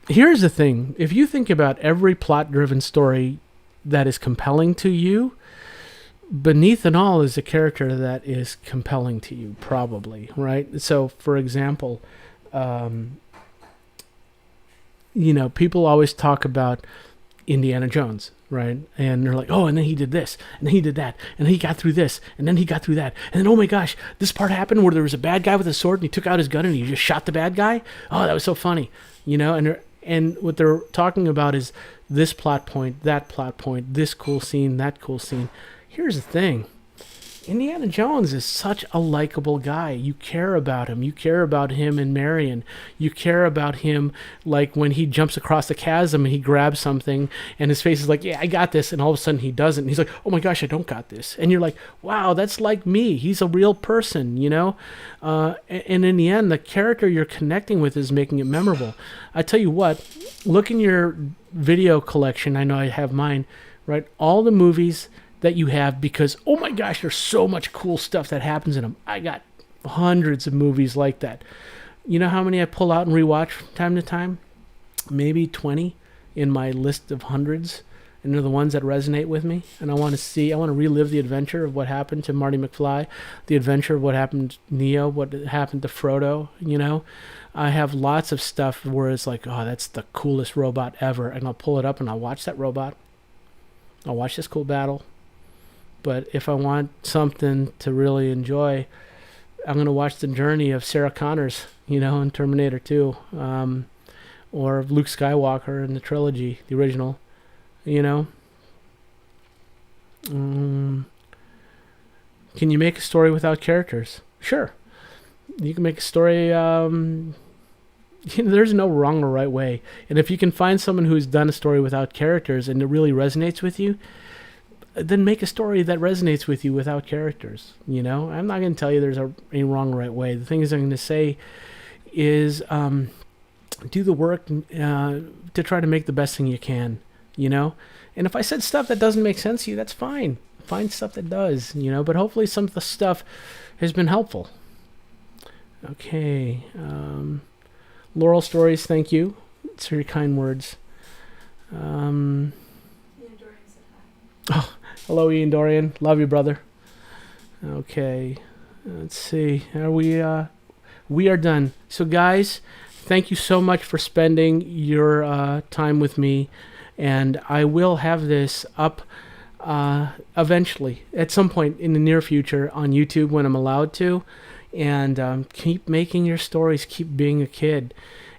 Here's the thing. If you think about every plot-driven story that is compelling to you, beneath it all is a character that is compelling to you, probably, right? So, for example, people always talk about Indiana Jones, right? And they're like, oh, and then he did this, and then he did that, and he got through this, and then he got through that, and then, oh my gosh, this part happened where there was a bad guy with a sword, and he took out his gun, and he just shot the bad guy. Oh, that was so funny, and what they're talking about is this plot point, that plot point, this cool scene, that cool scene. Here's the thing. Indiana Jones is such a likable guy. You care about him. You care about him and Marion. You care about him, like when he jumps across the chasm and he grabs something and his face is like, yeah, I got this. And all of a sudden he doesn't. And he's like, oh my gosh, I don't got this. And you're like, wow, that's like me. He's a real person, And in the end, the character you're connecting with is making it memorable. I tell you what, look in your video collection. I know I have mine, right? All the movies that you have, because oh my gosh, there's so much cool stuff that happens in them. I got hundreds of movies like that. You know how many I pull out and rewatch from time to time? Maybe 20 in my list of hundreds, and they're the ones that resonate with me. And I want to relive the adventure of what happened to Marty McFly, the adventure of what happened to Neo, what happened to Frodo. I have lots of stuff where it's like, oh, that's the coolest robot ever, and I'll pull it up and I'll watch that robot. I'll watch this cool battle. But if I want something to really enjoy, I'm going to watch the journey of Sarah Connors, in Terminator 2, or Luke Skywalker in the trilogy, the original, Can you make a story without characters? Sure. You can make a story, there's no wrong or right way. And if you can find someone who's done a story without characters and it really resonates with you, then make a story that resonates with you without characters. I'm not going to tell you there's any wrong or right way. The things I'm going to say is do the work to try to make the best thing you can, And if I said stuff that doesn't make sense to you, that's fine. Find stuff that does, But hopefully some of the stuff has been helpful. Okay. Laurel Stories, thank you. It's your kind words. Oh, hello, Ian Dorian. Love you, brother. Okay, let's see. We are done. So, guys, thank you so much for spending your time with me, and I will have this up eventually, at some point in the near future, on YouTube when I'm allowed to. And keep making your stories. Keep being a kid,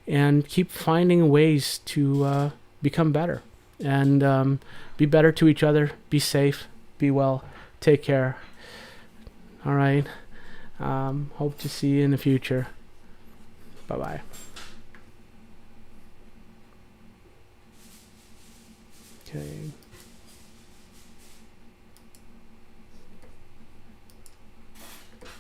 and keep finding ways to become better. And be better to each other. Be safe. Be well. Take care. All right. Hope to see you in the future. Bye-bye.